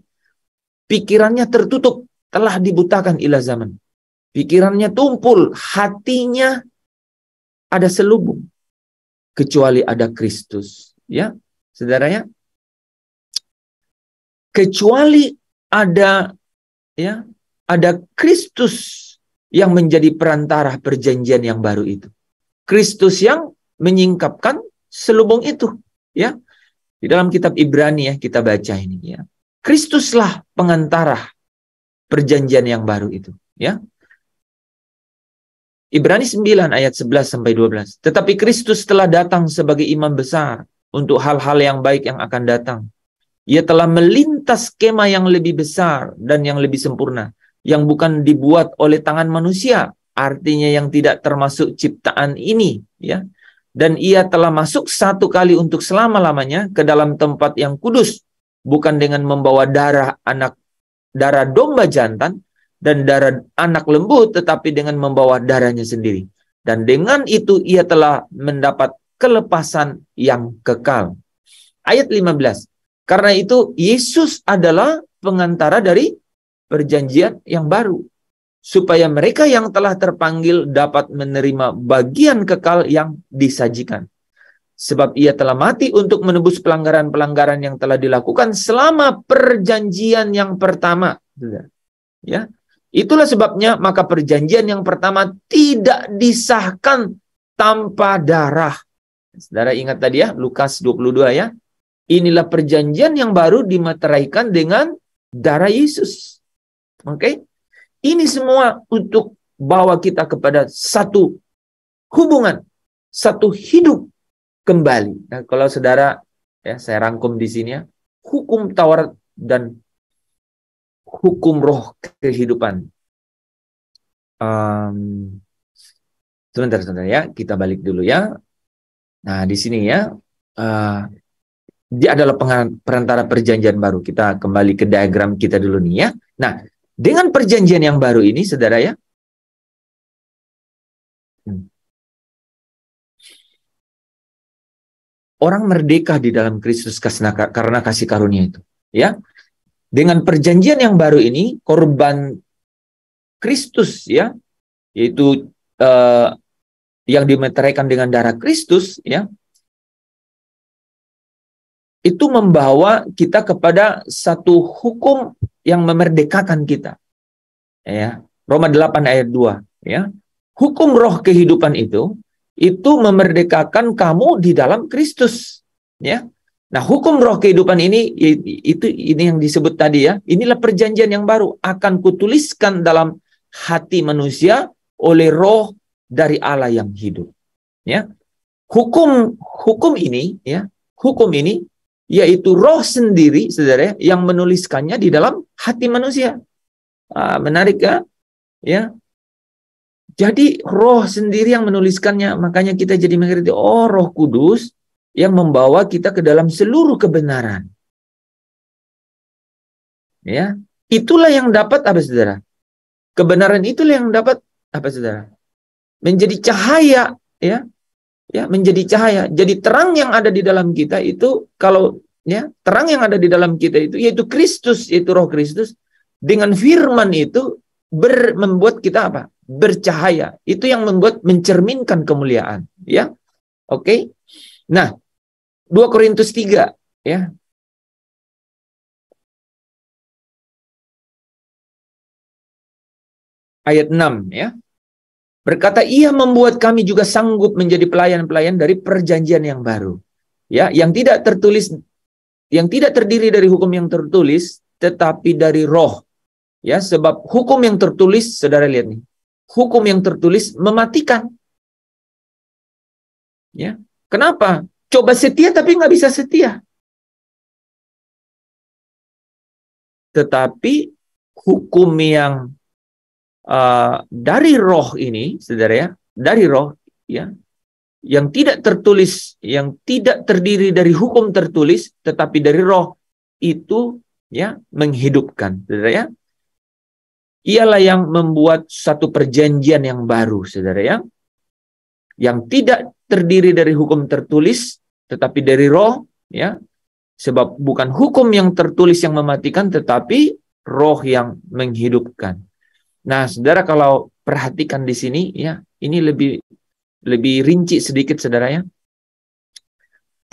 Pikirannya tertutup, telah dibutakan ilah zaman. Pikirannya tumpul, hatinya ada selubung. Kecuali ada Kristus. Ya, saudara ya. Kecuali ada Kristus yang menjadi perantara perjanjian yang baru itu. Kristus yang menyingkapkan selubung itu, ya. Di dalam kitab Ibrani ya kita baca ini ya. Kristuslah pengantara perjanjian yang baru itu, ya. Ibrani 9 ayat 11 sampai 12. Tetapi Kristus telah datang sebagai imam besar untuk hal-hal yang baik yang akan datang. Ia telah melintas skema yang lebih besar dan yang lebih sempurna, yang bukan dibuat oleh tangan manusia, artinya yang tidak termasuk ciptaan ini, ya. dan ia telah masuk satu kali untuk selama-lamanya ke dalam tempat yang kudus, bukan dengan membawa darah domba jantan dan darah anak lembu, tetapi dengan membawa darahnya sendiri. Dan dengan itu ia telah mendapat kelepasan yang kekal. Ayat 15. Karena itu Yesus adalah pengantara dari perjanjian yang baru, supaya mereka yang telah terpanggil dapat menerima bagian kekal yang disajikan. Sebab ia telah mati untuk menebus pelanggaran-pelanggaran yang telah dilakukan selama perjanjian yang pertama. Ya, itulah sebabnya maka perjanjian yang pertama tidak disahkan tanpa darah. Saudara ingat tadi ya, Lukas 22 ya. Inilah perjanjian yang baru dimateraikan dengan darah Yesus. Oke? Ini semua untuk bawa kita kepada satu hubungan, satu hidup kembali. Nah, kalau saudara, ya saya rangkum di sini ya, hukum Taurat dan hukum roh kehidupan. Sebentar ya, kita balik dulu ya. Nah, di sini ya, dia adalah perantara perjanjian baru. Kita kembali ke diagram kita dulu nih ya. Nah, dengan perjanjian yang baru ini, saudara ya, orang merdeka di dalam Kristus karena kasih karunia itu. Ya, dengan perjanjian yang baru ini, korban Kristus ya, yaitu yang dimeteraikan dengan darah Kristus ya, itu membawa kita kepada satu hukum yang memerdekakan kita. Ya, Roma 8 ayat 2 ya. Hukum roh kehidupan itu memerdekakan kamu di dalam Kristus, ya. Nah, hukum roh kehidupan ini yang disebut tadi ya. Inilah perjanjian yang baru, akan kutuliskan dalam hati manusia oleh roh dari Allah yang hidup. Ya. Hukum ini ya, hukum ini yaitu roh sendiri, saudara, yang menuliskannya di dalam hati manusia. Menarik ya? Ya. Jadi roh sendiri yang menuliskannya, makanya kita jadi mengerti, oh Roh Kudus yang membawa kita ke dalam seluruh kebenaran. Ya, itulah yang dapat apa, saudara? Kebenaran itulah yang dapat apa, saudara? Menjadi cahaya, ya. Ya, menjadi cahaya. Jadi terang yang ada di dalam kita itu, kalau ya, terang yang ada di dalam kita itu yaitu Kristus, yaitu Roh Kristus, dengan firman itu membuat kita apa? Bercahaya. Itu yang membuat mencerminkan kemuliaan, ya. Oke. Nah, 2 Korintus 3 ya. Ayat 6 ya. Berkata, ia membuat kami juga sanggup menjadi pelayan-pelayan dari perjanjian yang baru. Ya, yang tidak tertulis, yang tidak terdiri dari hukum yang tertulis, tetapi dari roh. Ya, sebab hukum yang tertulis, saudara lihat nih, hukum yang tertulis mematikan. Ya, kenapa? Coba setia tapi nggak bisa setia. Tetapi hukum yang dari roh ini, saudara ya, dari roh ya, yang tidak tertulis, yang tidak terdiri dari hukum tertulis, tetapi dari roh itu ya menghidupkan, saudara ya. Ialah yang membuat satu perjanjian yang baru, saudara ya, yang tidak terdiri dari hukum tertulis, tetapi dari roh ya, sebab bukan hukum yang tertulis yang mematikan, tetapi roh yang menghidupkan. Nah, saudara kalau perhatikan di sini ya, ini lebih rinci sedikit, saudara ya.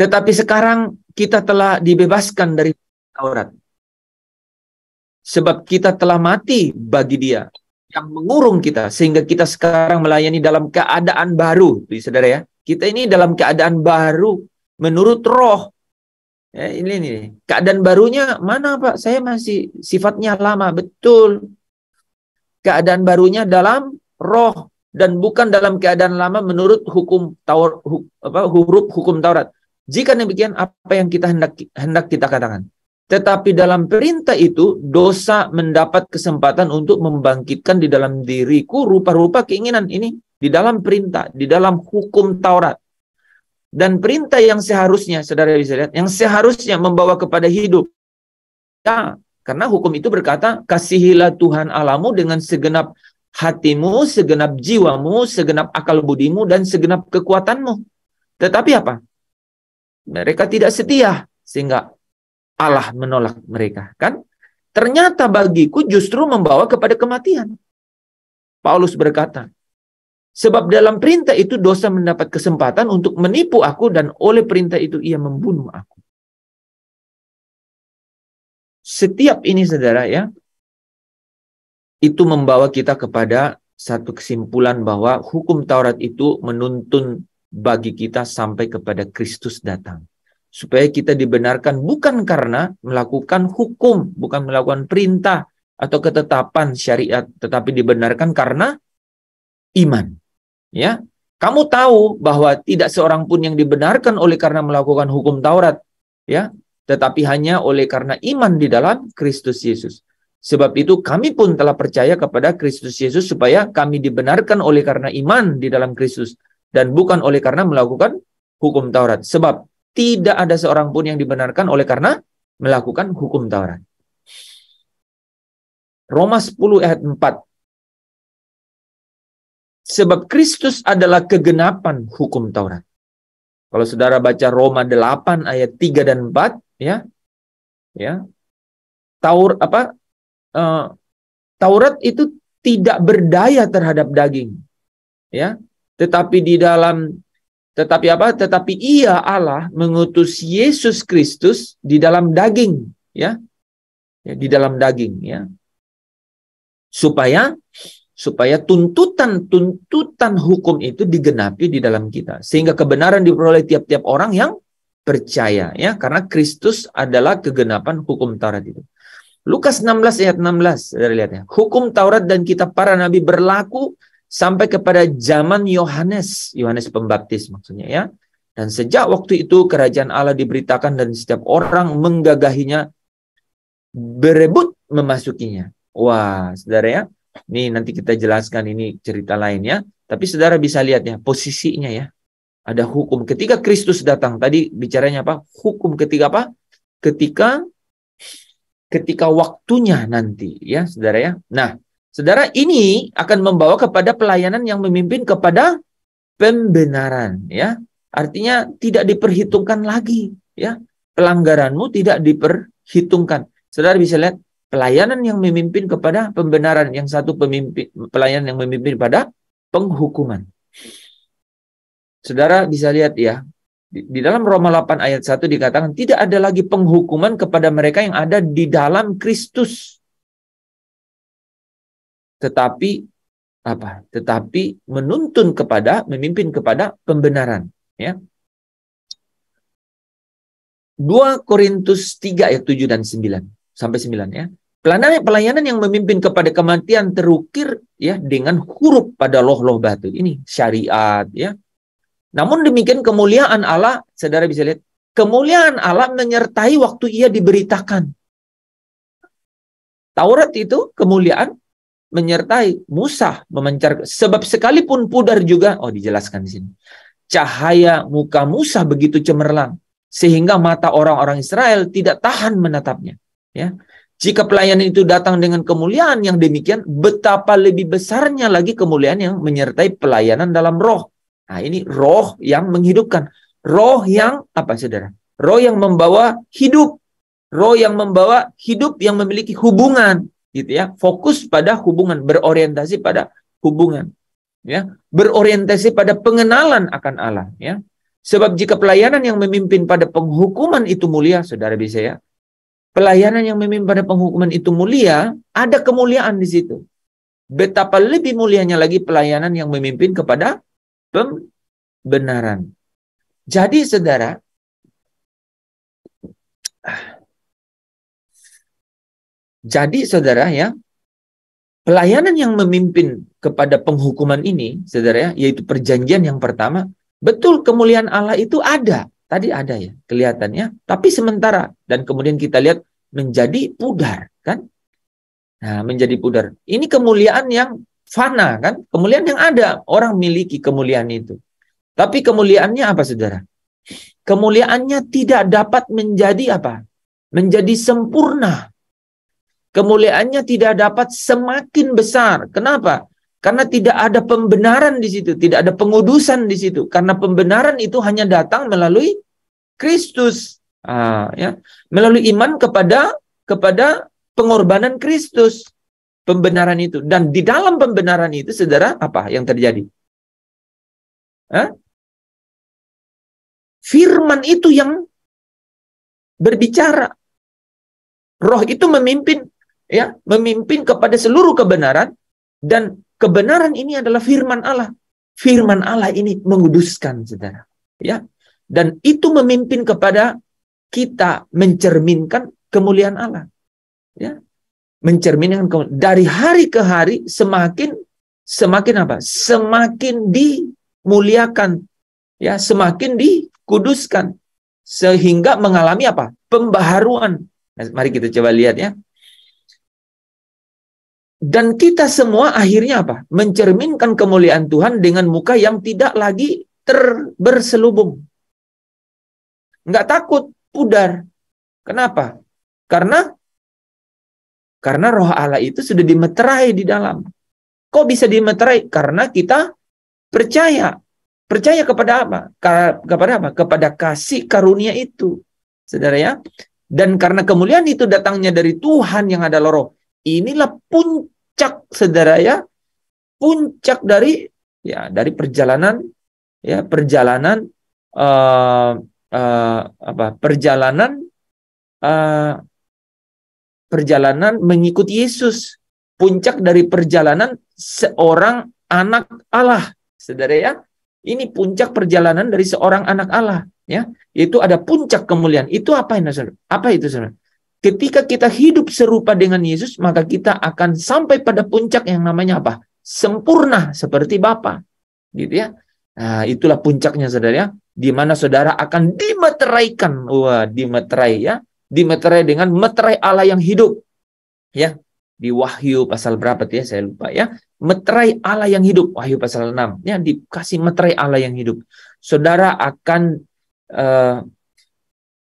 Tetapi sekarang kita telah dibebaskan dari Taurat. Sebab kita telah mati bagi dia yang mengurung kita, sehingga kita sekarang melayani dalam keadaan baru, saudara ya. Kita ini dalam keadaan baru menurut roh. Ya, ini keadaan barunya mana, Pak? Saya masih sifatnya lama, betul. Keadaan barunya dalam roh dan bukan dalam keadaan lama menurut hukum huruf hukum Taurat. Jika demikian, apa yang kita hendak kita katakan? Tetapi dalam perintah itu, dosa mendapat kesempatan untuk membangkitkan di dalam diriku rupa-rupa keinginan ini di dalam perintah, di dalam hukum Taurat. dan perintah yang seharusnya, saudara bisa lihat, yang seharusnya membawa kepada hidup. Ya, karena hukum itu berkata, kasihilah Tuhan Allahmu dengan segenap hatimu, segenap jiwamu, segenap akal budimu, dan segenap kekuatanmu. Tetapi apa? Mereka tidak setia, sehingga Allah menolak mereka. Kan? Ternyata bagiku justru membawa kepada kematian. Paulus berkata, sebab dalam perintah itu dosa mendapat kesempatan untuk menipu aku, dan oleh perintah itu ia membunuh aku. Setiap ini, saudara, ya, itu membawa kita kepada satu kesimpulan bahwa hukum Taurat itu menuntun bagi kita sampai kepada Kristus datang. Supaya kita dibenarkan bukan karena melakukan hukum, bukan melakukan perintah atau ketetapan syariat, tetapi dibenarkan karena iman. Ya, kamu tahu bahwa tidak seorang pun yang dibenarkan oleh karena melakukan hukum Taurat, ya, tetapi hanya oleh karena iman di dalam Kristus Yesus. Sebab itu kami pun telah percaya kepada Kristus Yesus supaya kami dibenarkan oleh karena iman di dalam Kristus dan bukan oleh karena melakukan hukum Taurat. Sebab tidak ada seorang pun yang dibenarkan oleh karena melakukan hukum Taurat. Roma 10 ayat 4. Sebab Kristus adalah kegenapan hukum Taurat. Kalau saudara baca Roma 8 ayat 3 dan 4, ya. Taurat itu tidak berdaya terhadap daging, ya. Tetapi ia Allah mengutus Yesus Kristus di dalam daging, ya di dalam daging, ya, supaya tuntutan hukum itu digenapi di dalam kita, sehingga kebenaran diperoleh tiap-tiap orang yang percaya, ya, karena Kristus adalah kegenapan hukum Taurat itu. Lukas 16 ayat 16, saudara lihat ya. Hukum Taurat dan kitab para nabi berlaku sampai kepada zaman Yohanes Pembaptis maksudnya, ya. Dan sejak waktu itu kerajaan Allah diberitakan dan setiap orang menggagahinya, berebut memasukinya. Wah, saudara, ya. Ini nanti kita jelaskan, ini cerita lainnya. Tapi saudara bisa lihat ya posisinya, ya. Ada hukum ketika Kristus datang. Tadi bicaranya apa? Hukum ketika apa? Ketika waktunya nanti, ya, saudara, ya. Nah, saudara, ini akan membawa kepada pelayanan yang memimpin kepada pembenaran, ya. Artinya tidak diperhitungkan lagi, ya. Pelanggaranmu tidak diperhitungkan. Saudara bisa lihat pelayanan yang memimpin kepada pembenaran, yang satu pelayanan yang memimpin pada penghukuman. Saudara bisa lihat ya, di dalam Roma 8 ayat 1 dikatakan tidak ada lagi penghukuman kepada mereka yang ada di dalam Kristus. Tetapi apa? Tetapi memimpin kepada pembenaran, ya. 2 Korintus 3 ayat 7 dan 9 sampai 9, ya. Pelayanan yang memimpin kepada kematian terukir, ya, dengan huruf pada loh-loh batu. Ini syariat, ya. Namun demikian kemuliaan Allah, saudara bisa lihat, kemuliaan Allah menyertai waktu ia diberitakan. Taurat itu kemuliaan menyertai Musa memancar, sebab sekalipun pudar juga, dijelaskan di sini. Cahaya muka Musa begitu cemerlang sehingga mata orang-orang Israel tidak tahan menatapnya, ya. Jika pelayanan itu datang dengan kemuliaan yang demikian, betapa lebih besarnya lagi kemuliaan yang menyertai pelayanan dalam roh. Nah, ini roh yang menghidupkan. Roh yang apa, saudara? Roh yang membawa hidup. Roh yang membawa hidup yang memiliki hubungan, gitu ya. Fokus pada hubungan, berorientasi pada hubungan, ya. Berorientasi pada pengenalan akan Allah, ya. Sebab jika pelayanan yang memimpin pada penghukuman itu mulia, saudara bisa, ya. Pelayanan yang memimpin pada penghukuman itu mulia, ada kemuliaan di situ. Betapa lebih mulianya lagi pelayanan yang memimpin kepada pembenaran. Jadi saudara, ya, pelayanan yang memimpin kepada penghukuman ini, saudara, ya, yaitu perjanjian yang pertama, betul kemuliaan Allah itu ada. Tadi ada, ya, kelihatannya, tapi sementara. Dan kemudian kita lihat menjadi pudar, kan? Nah, menjadi pudar. Ini kemuliaan yang fana, kan? Kemuliaan yang ada. Orang miliki kemuliaan itu. Tapi kemuliaannya apa, saudara? kemuliaannya tidak dapat menjadi apa? Menjadi sempurna. Kemuliaannya tidak dapat semakin besar. Kenapa? Karena tidak ada pembenaran di situ, tidak ada pengudusan di situ. Karena pembenaran itu hanya datang melalui Kristus, ya, melalui iman kepada pengorbanan Kristus, pembenaran itu. Dan di dalam pembenaran itu, saudara, apa yang terjadi? Firman itu yang berbicara. Roh itu memimpin, ya, memimpin kepada seluruh kebenaran, dan kebenaran ini adalah firman Allah. Firman Allah ini menguduskan, saudara, ya, dan itu memimpin kepada kita mencerminkan kemuliaan Allah, ya, mencerminkan dari hari ke hari semakin apa? Semakin dimuliakan, ya, semakin dikuduskan sehingga mengalami apa? Pembaharuan. Nah, mari kita coba lihat, ya. Dan kita semua akhirnya apa? Mencerminkan kemuliaan Tuhan dengan muka yang tidak lagi berselubung. Nggak takut pudar. Kenapa? Karena Roh Allah itu sudah dimeterai di dalam. Kok bisa dimeterai? Karena kita percaya. Percaya kepada apa? Kepada apa? Kepada kasih karunia itu, saudara, ya. Dan karena kemuliaan itu datangnya dari Tuhan yang adalah Roh. Inilah puncak, saudara, ya. Puncak dari perjalanan, ya, perjalanan perjalanan mengikuti Yesus. Puncak dari perjalanan seorang anak Allah, saudara, ya. Ini puncak perjalanan dari seorang anak Allah, ya. Itu ada puncak kemuliaan. Itu apa ini, saudara? Apa itu, saudara? Ketika kita hidup serupa dengan Yesus, maka kita akan sampai pada puncak yang namanya apa? Sempurna seperti Bapa, gitu, ya. Nah, itulah puncaknya, saudara, ya. Di mana saudara akan dimeteraikan. Wah, dimeterai, ya. Dimeterai dengan meterai Allah yang hidup, ya. Di Wahyu pasal berapa tuh, ya? Saya lupa, ya. Meterai Allah yang hidup, Wahyu pasal 6, ya, dikasih meterai Allah yang hidup. Saudara akan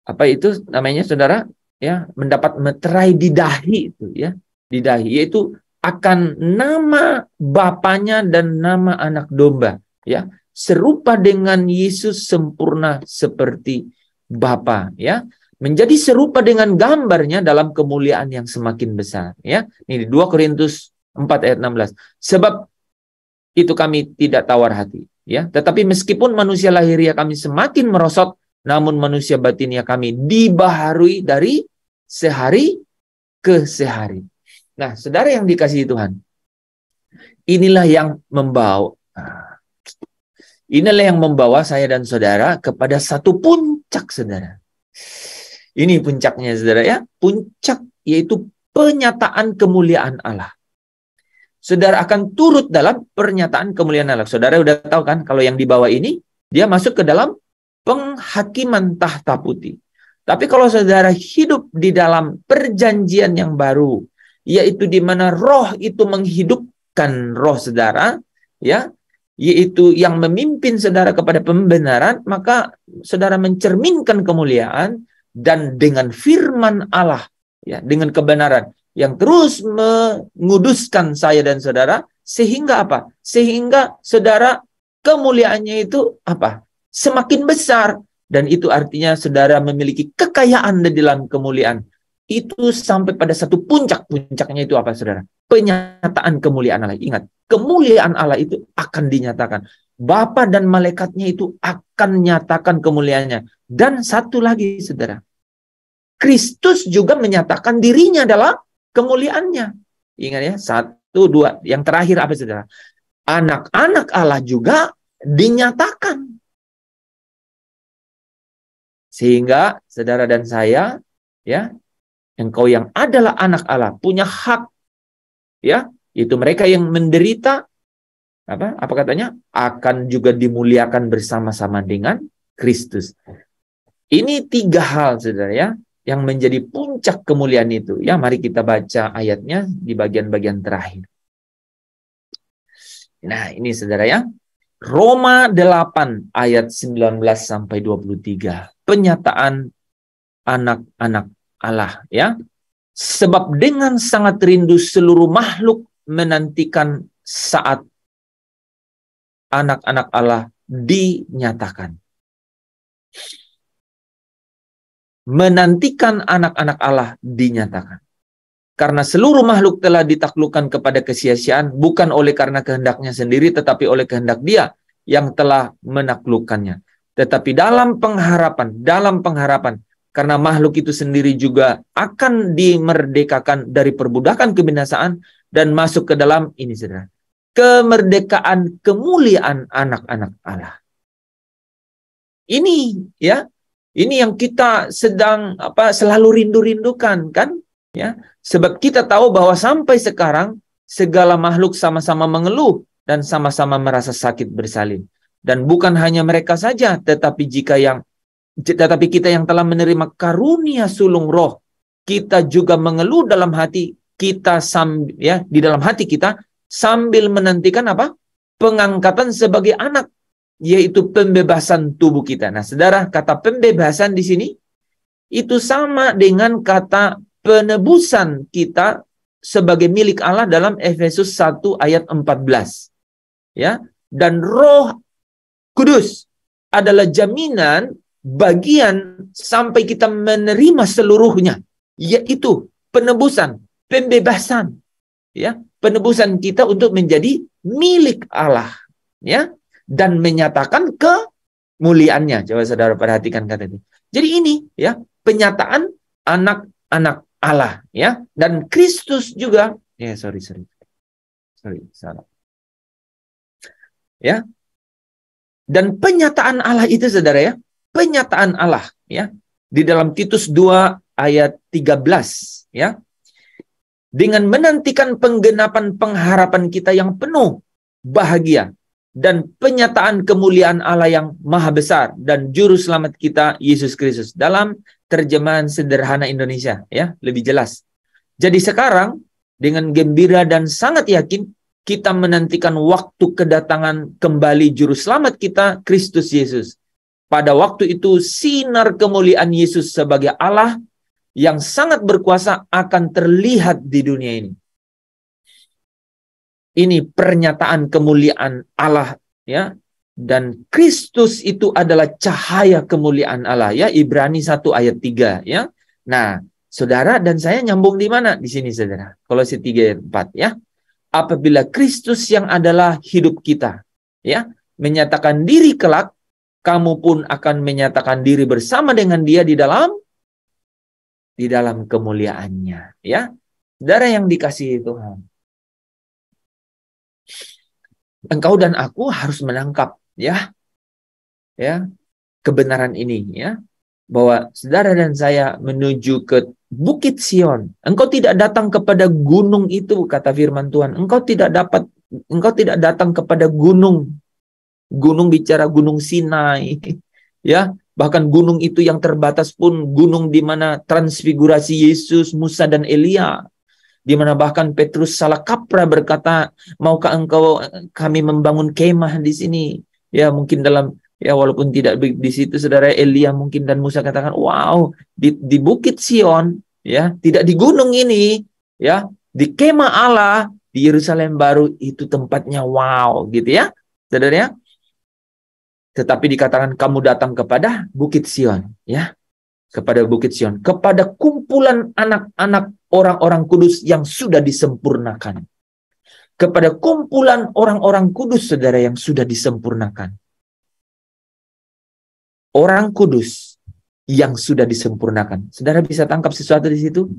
apa itu namanya, saudara, ya, mendapat meterai di dahi itu, ya. Di dahi, yaitu akan nama Bapanya dan nama anak domba, ya. Serupa dengan Yesus sempurna seperti Bapa, ya. Menjadi serupa dengan gambarnya dalam kemuliaan yang semakin besar, ya. Ini 2 Korintus 4 ayat 16. Sebab itu kami tidak tawar hati, ya. Tetapi meskipun manusia lahiriah kami semakin merosot, namun manusia batinnya kami dibaharui dari sehari ke sehari. Nah, saudara yang dikasihi Tuhan, inilah yang membawa saya dan saudara kepada satu puncak, saudara. Ini puncaknya, saudara, ya. Puncak yaitu penyataan kemuliaan Allah. Saudara akan turut dalam pernyataan kemuliaan Allah. Saudara udah tahu kan, kalau yang di bawah ini, dia masuk ke dalam penghakiman tahta putih. Tapi kalau saudara hidup di dalam perjanjian yang baru, yaitu di mana Roh itu menghidupkan roh saudara, ya, yaitu yang memimpin saudara kepada pembenaran, maka saudara mencerminkan kemuliaan, dan dengan firman Allah, ya, dengan kebenaran yang terus menguduskan saya dan saudara, sehingga apa? Sehingga saudara kemuliaannya itu apa? Semakin besar, dan itu artinya saudara memiliki kekayaan di dalam kemuliaan. Itu sampai pada satu puncak. Puncaknya itu apa, saudara? Penyataan kemuliaan Allah. Ingat, kemuliaan Allah itu akan dinyatakan. Bapa dan malaikatnya itu akan nyatakan kemuliaannya. Dan satu lagi, saudara, Kristus juga menyatakan dirinya adalah kemuliaannya. Ingat, ya, 1, 2. Yang terakhir apa, saudara? Anak-anak Allah juga dinyatakan. Sehingga saudara dan saya, ya, engkau yang adalah anak Allah punya hak, ya, itu mereka yang menderita, apa katanya, akan juga dimuliakan bersama-sama dengan Kristus. Ini 3 hal, saudara, ya, yang menjadi puncak kemuliaan itu. Ya, mari kita baca ayatnya di bagian-bagian terakhir. Nah, ini, saudara, ya, Roma 8 ayat 19 sampai 23. Penyataan anak-anak Allah, ya. Sebab dengan sangat rindu seluruh makhluk menantikan saat anak-anak Allah dinyatakan. Menantikan anak-anak Allah dinyatakan. Karena seluruh makhluk telah ditaklukkan kepada kesia-siaan, bukan oleh karena kehendaknya sendiri, tetapi oleh kehendak Dia yang telah menaklukkannya. Tetapi dalam pengharapan, karena makhluk itu sendiri juga akan dimerdekakan dari perbudakan kebinasaan dan masuk ke dalam, ini saudara, kemerdekaan kemuliaan anak-anak Allah. Ini ya, ini yang kita sedang selalu rindu-rindukan, kan? Ya, sebab kita tahu bahwa sampai sekarang segala makhluk sama-sama mengeluh dan sama-sama merasa sakit bersalin. Dan bukan hanya mereka saja, tetapi kita yang telah menerima karunia sulung roh, kita juga mengeluh dalam hati kita di dalam hati kita sambil menantikan apa? Pengangkatan sebagai anak, yaitu pembebasan tubuh kita. Nah, saudara, kata pembebasan di sini itu sama dengan kata penebusan kita sebagai milik Allah dalam Efesus 1 ayat 14. Ya, dan Roh Kudus adalah jaminan bagian sampai kita menerima seluruhnya, yaitu penebusan, pembebasan, ya, penebusan kita untuk menjadi milik Allah, ya, dan menyatakan kemuliaannya. Coba saudara perhatikan kata itu. Jadi ini, ya, penyataan anak-anak Allah, ya, dan Kristus juga, ya, sorry, salah, ya, dan penyataan Allah itu, saudara, ya, penyataan Allah, ya, di dalam Titus 2 ayat 13, ya, dengan menantikan penggenapan pengharapan kita yang penuh bahagia dan penyataan kemuliaan Allah yang maha besar dan juru selamat kita Yesus Kristus. Dalam terjemahan sederhana Indonesia, ya, lebih jelas. Jadi sekarang dengan gembira dan sangat yakin kita menantikan waktu kedatangan kembali juru selamat kita Kristus Yesus. Pada waktu itu sinar kemuliaan Yesus sebagai Allah yang sangat berkuasa akan terlihat di dunia ini. Ini pernyataan kemuliaan Allah, ya. Dan Kristus itu adalah cahaya kemuliaan Allah, ya, Ibrani 1 ayat 3, ya. Nah, saudara dan saya nyambung di mana? Di sini, saudara. Kolose 3 ayat 4, ya. Apabila Kristus yang adalah hidup kita, ya, menyatakan diri kelak, kamu pun akan menyatakan diri bersama dengan Dia di dalam kemuliaannya, ya. Saudara yang dikasihi Tuhan, engkau dan aku harus menangkap, ya, kebenaran ini, ya, bahwa saudara dan saya menuju ke Bukit Sion. Engkau tidak datang kepada gunung itu, kata firman Tuhan. Engkau tidak datang kepada gunung bicara gunung Sinai, ya. Bahkan gunung itu yang terbatas pun gunung di mana transfigurasi Yesus, Musa dan Elia, di mana bahkan Petrus salah kaprah berkata, maukah kami membangun kemah di sini? Ya, mungkin dalam, ya, walaupun tidak di situ, saudara, Elia mungkin dan Musa katakan, wow, di Bukit Sion, ya, tidak di gunung ini, ya, di kemah Allah di Yerusalem baru, itu tempatnya wow, gitu, ya, saudara, ya. Tetapi dikatakan kamu datang kepada Bukit Sion, ya, kepada Bukit Sion, kepada kumpulan anak-anak orang-orang kudus yang sudah disempurnakan. Kepada kumpulan orang-orang kudus, saudara, yang sudah disempurnakan. Orang kudus yang sudah disempurnakan. Saudara bisa tangkap sesuatu di situ?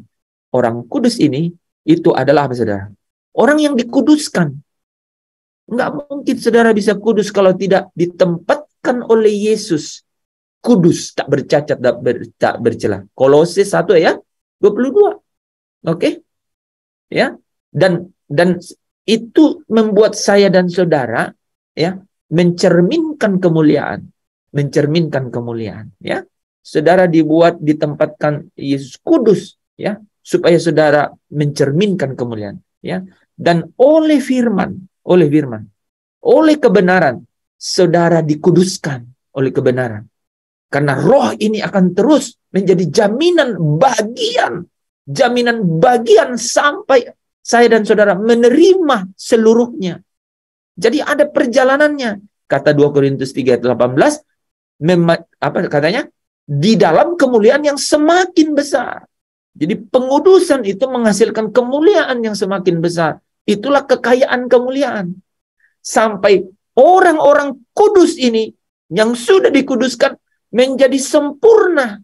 Orang kudus ini, itu adalah apa, saudara? Orang yang dikuduskan. Enggak mungkin saudara bisa kudus kalau tidak ditempatkan oleh Yesus. Kudus, tak bercacat, tak bercela. Kolose 1 ayat 22. Oke? Ya. Dan itu membuat saya dan saudara, ya, mencerminkan kemuliaan, ya. Saudara ditempatkan Yesus kudus, ya, supaya saudara mencerminkan kemuliaan, ya. Dan oleh firman, oleh kebenaran, saudara dikuduskan oleh kebenaran. Karena roh ini akan terus menjadi jaminan bagian sampai saya dan saudara menerima seluruhnya. Jadi ada perjalanannya. Kata 2 Korintus 3 ayat 18, apa katanya? Di dalam kemuliaan yang semakin besar. Jadi pengudusan itu menghasilkan kemuliaan yang semakin besar. Itulah kekayaan kemuliaan. Sampai orang-orang kudus ini yang sudah dikuduskan menjadi sempurna.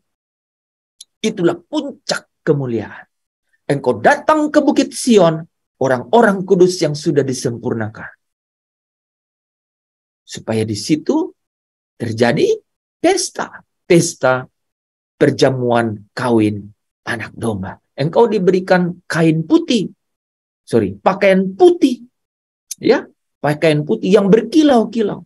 Itulah puncak kemuliaan. Engkau datang ke Bukit Sion, orang-orang kudus yang sudah disempurnakan. Supaya di situ terjadi pesta perjamuan kawin anak domba. Engkau diberikan pakaian putih. Ya, pakaian putih yang berkilau-kilau.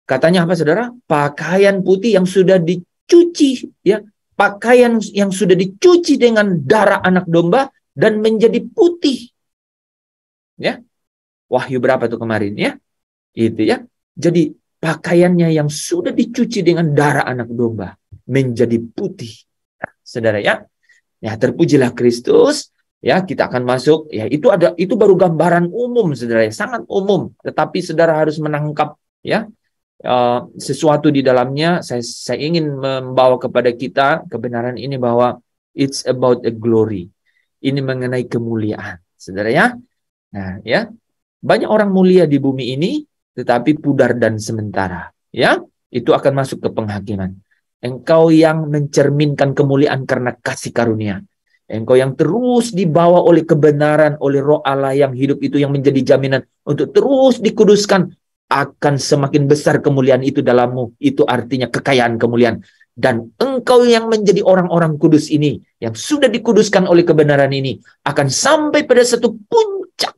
Katanya apa, saudara? Pakaian putih yang sudah dicuci, ya. Pakaian yang sudah dicuci dengan darah anak domba dan menjadi putih. Ya. Wahyu berapa tuh kemarin, ya? Itu ya. Jadi pakaiannya yang sudah dicuci dengan darah anak domba menjadi putih. Nah, saudara ya. Ya, terpujilah Kristus. Ya, kita akan masuk. Ya, itu baru gambaran umum, saudara ya, sangat umum. Tetapi saudara harus menangkap, ya, sesuatu di dalamnya. Saya ingin membawa kepada kita kebenaran ini bahwa it's about a glory. Ini mengenai kemuliaan, saudara ya. Nah, ya, banyak orang mulia di bumi ini, tetapi pudar dan sementara. Ya, itu akan masuk ke penghakiman. Engkau yang mencerminkan kemuliaan karena kasih karunia. Engkau yang terus dibawa oleh kebenaran, oleh Roh Allah yang hidup itu, yang menjadi jaminan untuk terus dikuduskan. Akan semakin besar kemuliaan itu dalammu. Itu artinya kekayaan kemuliaan. Dan engkau yang menjadi orang-orang kudus ini, yang sudah dikuduskan oleh kebenaran ini, akan sampai pada satu puncak.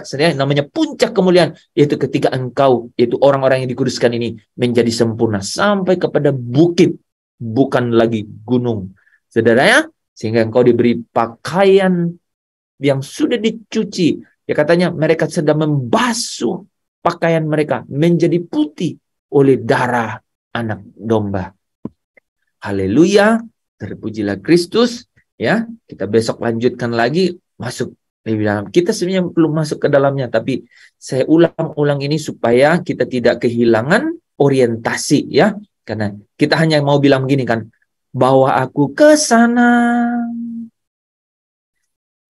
Sebenarnya namanya puncak kemuliaan, yaitu ketika engkau, yaitu orang-orang yang dikuduskan ini, menjadi sempurna. Sampai kepada bukit, bukan lagi gunung. Saudara ya, sehingga engkau diberi pakaian yang sudah dicuci. Ya, katanya mereka sedang membasuh pakaian mereka menjadi putih oleh darah anak domba. Haleluya, terpujilah Kristus. Ya, kita besok lanjutkan lagi masuk lebih dalam. Kita sebenarnya belum masuk ke dalamnya, tapi saya ulang-ulang ini supaya kita tidak kehilangan orientasi, ya. Karena kita hanya mau bilang begini kan, bawa aku ke sana,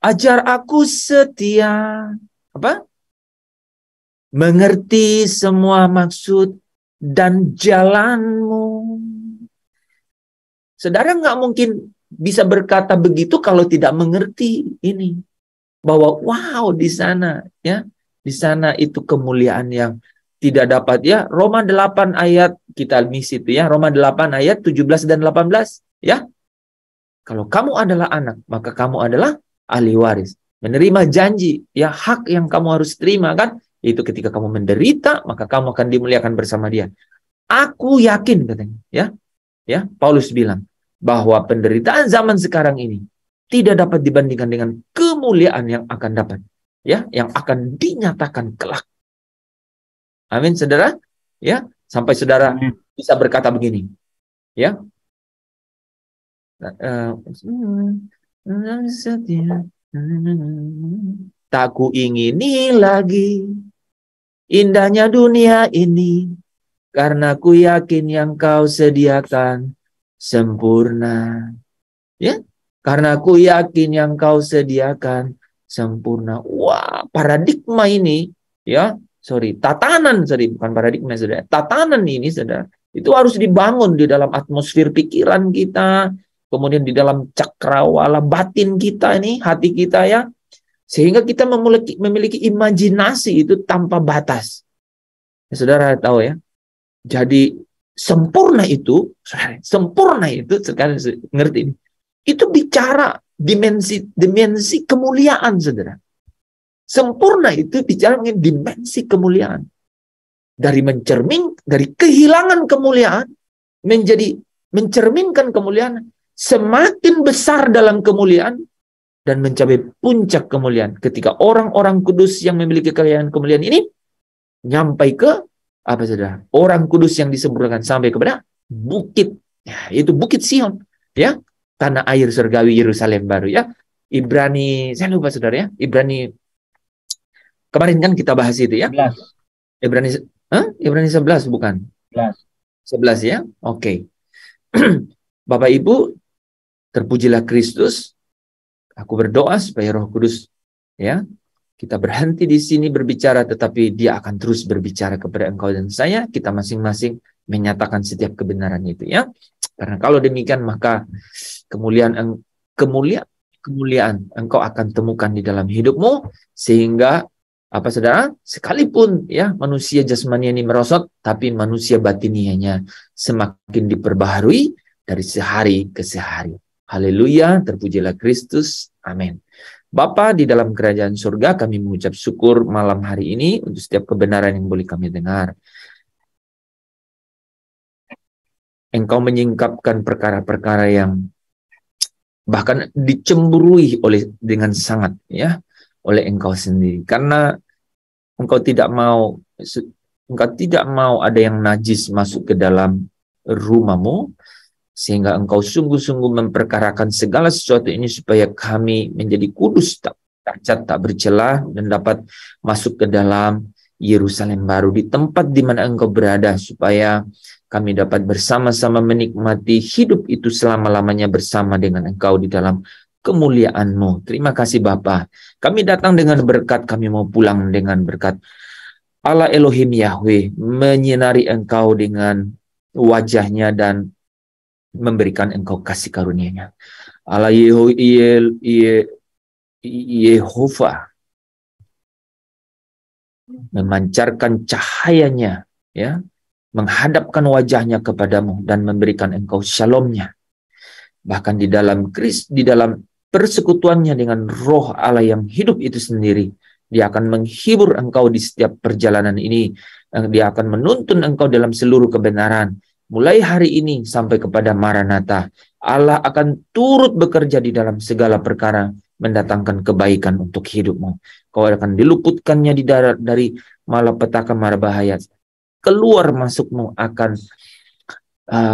ajar aku setia, apa? Mengerti semua maksud dan jalanmu. Saudara nggak mungkin bisa berkata begitu kalau tidak mengerti ini. Bahwa wow, di sana, ya, di sana itu kemuliaan yang tidak dapat, ya. Roma 8 ayat, kita misi itu ya, Roma 8 ayat 17 dan 18, ya. Kalau kamu adalah anak, maka kamu adalah ahli waris. Menerima janji, ya, hak yang kamu harus terima kan, itu ketika kamu menderita, maka kamu akan dimuliakan bersama dia. Aku yakin, katanya, ya. Ya, Paulus bilang bahwa penderitaan zaman sekarang ini tidak dapat dibandingkan dengan kemuliaan yang akan dapat, ya, yang akan dinyatakan kelak. Amin, saudara. Ya, sampai saudara bisa berkata begini, ya. Tak ku ingini lagi indahnya dunia ini, karena ku yakin yang kau sediakan sempurna. Ya, karena ku yakin yang kau sediakan sempurna. Wah, paradigma ini, ya, tatanan, bukan paradigma, saudara. Tatanan ini, saudara, itu harus dibangun di dalam atmosfer pikiran kita, kemudian di dalam cakrawala batin kita ini, hati kita, ya, sehingga kita memiliki imajinasi itu tanpa batas. Ya, saudara tahu ya. Jadi sempurna itu, sekarang ngerti ini. Itu bicara dimensi kemuliaan, saudara. Sempurna itu bicara dimensi kemuliaan. Dari kehilangan kemuliaan menjadi mencerminkan kemuliaan, semakin besar dalam kemuliaan dan mencapai puncak kemuliaan. Ketika orang-orang kudus yang memiliki kekayaan kemuliaan ini nyampai ke apa saudara? Orang kudus yang disempurnakan sampai kepada bukit. Ya, itu Bukit Sion, ya. Tanah air surgawi Yerusalem baru, ya. Ibrani, saya lupa saudara ya. Ibrani kemarin kan kita bahas itu ya. 11. Ibrani 11 bukan? 11 ya. Oke. Bapak Ibu, terpujilah Kristus. Aku berdoa supaya Roh Kudus, ya, kita berhenti di sini berbicara, tetapi Dia akan terus berbicara kepada engkau dan saya. Kita masing-masing menyatakan setiap kebenaran itu, ya. Karena kalau demikian maka kemuliaan engkau akan temukan di dalam hidupmu, sehingga apa saudara? Sekalipun ya manusia jasmani ini merosot, tapi manusia batinianya semakin diperbaharui dari sehari ke sehari. Haleluya, terpujilah Kristus. Amin. Bapa di dalam kerajaan surga, kami mengucap syukur malam hari ini untuk setiap kebenaran yang boleh kami dengar. Engkau menyingkapkan perkara-perkara yang bahkan dicemburui dengan sangat, ya, oleh engkau sendiri. Karena engkau tidak mau ada yang najis masuk ke dalam rumahmu, sehingga engkau sungguh-sungguh memperkarakan segala sesuatu ini supaya kami menjadi kudus, tak cacat, tak bercelah, dan dapat masuk ke dalam Yerusalem baru, di tempat di mana engkau berada, supaya kami dapat bersama-sama menikmati hidup itu selama-lamanya bersama dengan engkau di dalam kemuliaan-Mu. Terima kasih Bapa. Kami datang dengan berkat, kami mau pulang dengan berkat. Allah Elohim Yahweh menyinari engkau dengan wajahnya dan memberikan engkau kasih karunia-Nya. Allah Yehova memancarkan cahayanya, ya, menghadapkan wajahnya kepadamu dan memberikan engkau shalom-Nya. Bahkan di dalam persekutuannya dengan Roh Allah yang hidup itu sendiri, Dia akan menghibur engkau di setiap perjalanan ini. Dia akan menuntun engkau dalam seluruh kebenaran. Mulai hari ini sampai kepada Maranatha, Allah akan turut bekerja di dalam segala perkara, mendatangkan kebaikan untuk hidupmu. Kau akan diluputkannya dari malapetaka mara bahaya. Keluar masukmu akan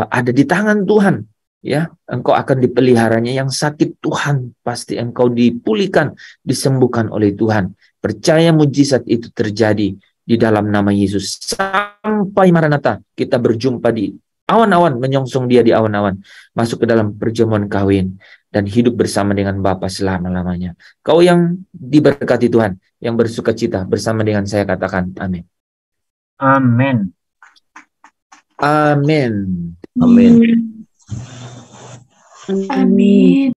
ada di tangan Tuhan. Ya, engkau akan dipeliharanya. Yang sakit Tuhan pasti engkau dipulihkan, disembuhkan oleh Tuhan. Percaya mujizat itu terjadi di dalam nama Yesus. Sampai Maranatha kita berjumpa di awan-awan, menyongsong Dia di awan-awan, masuk ke dalam perjamuan kawin dan hidup bersama dengan Bapa selama-lamanya. Kau yang diberkati Tuhan, yang bersuka cita bersama dengan saya, katakan amin. Amin. Amin. Amin. Amin.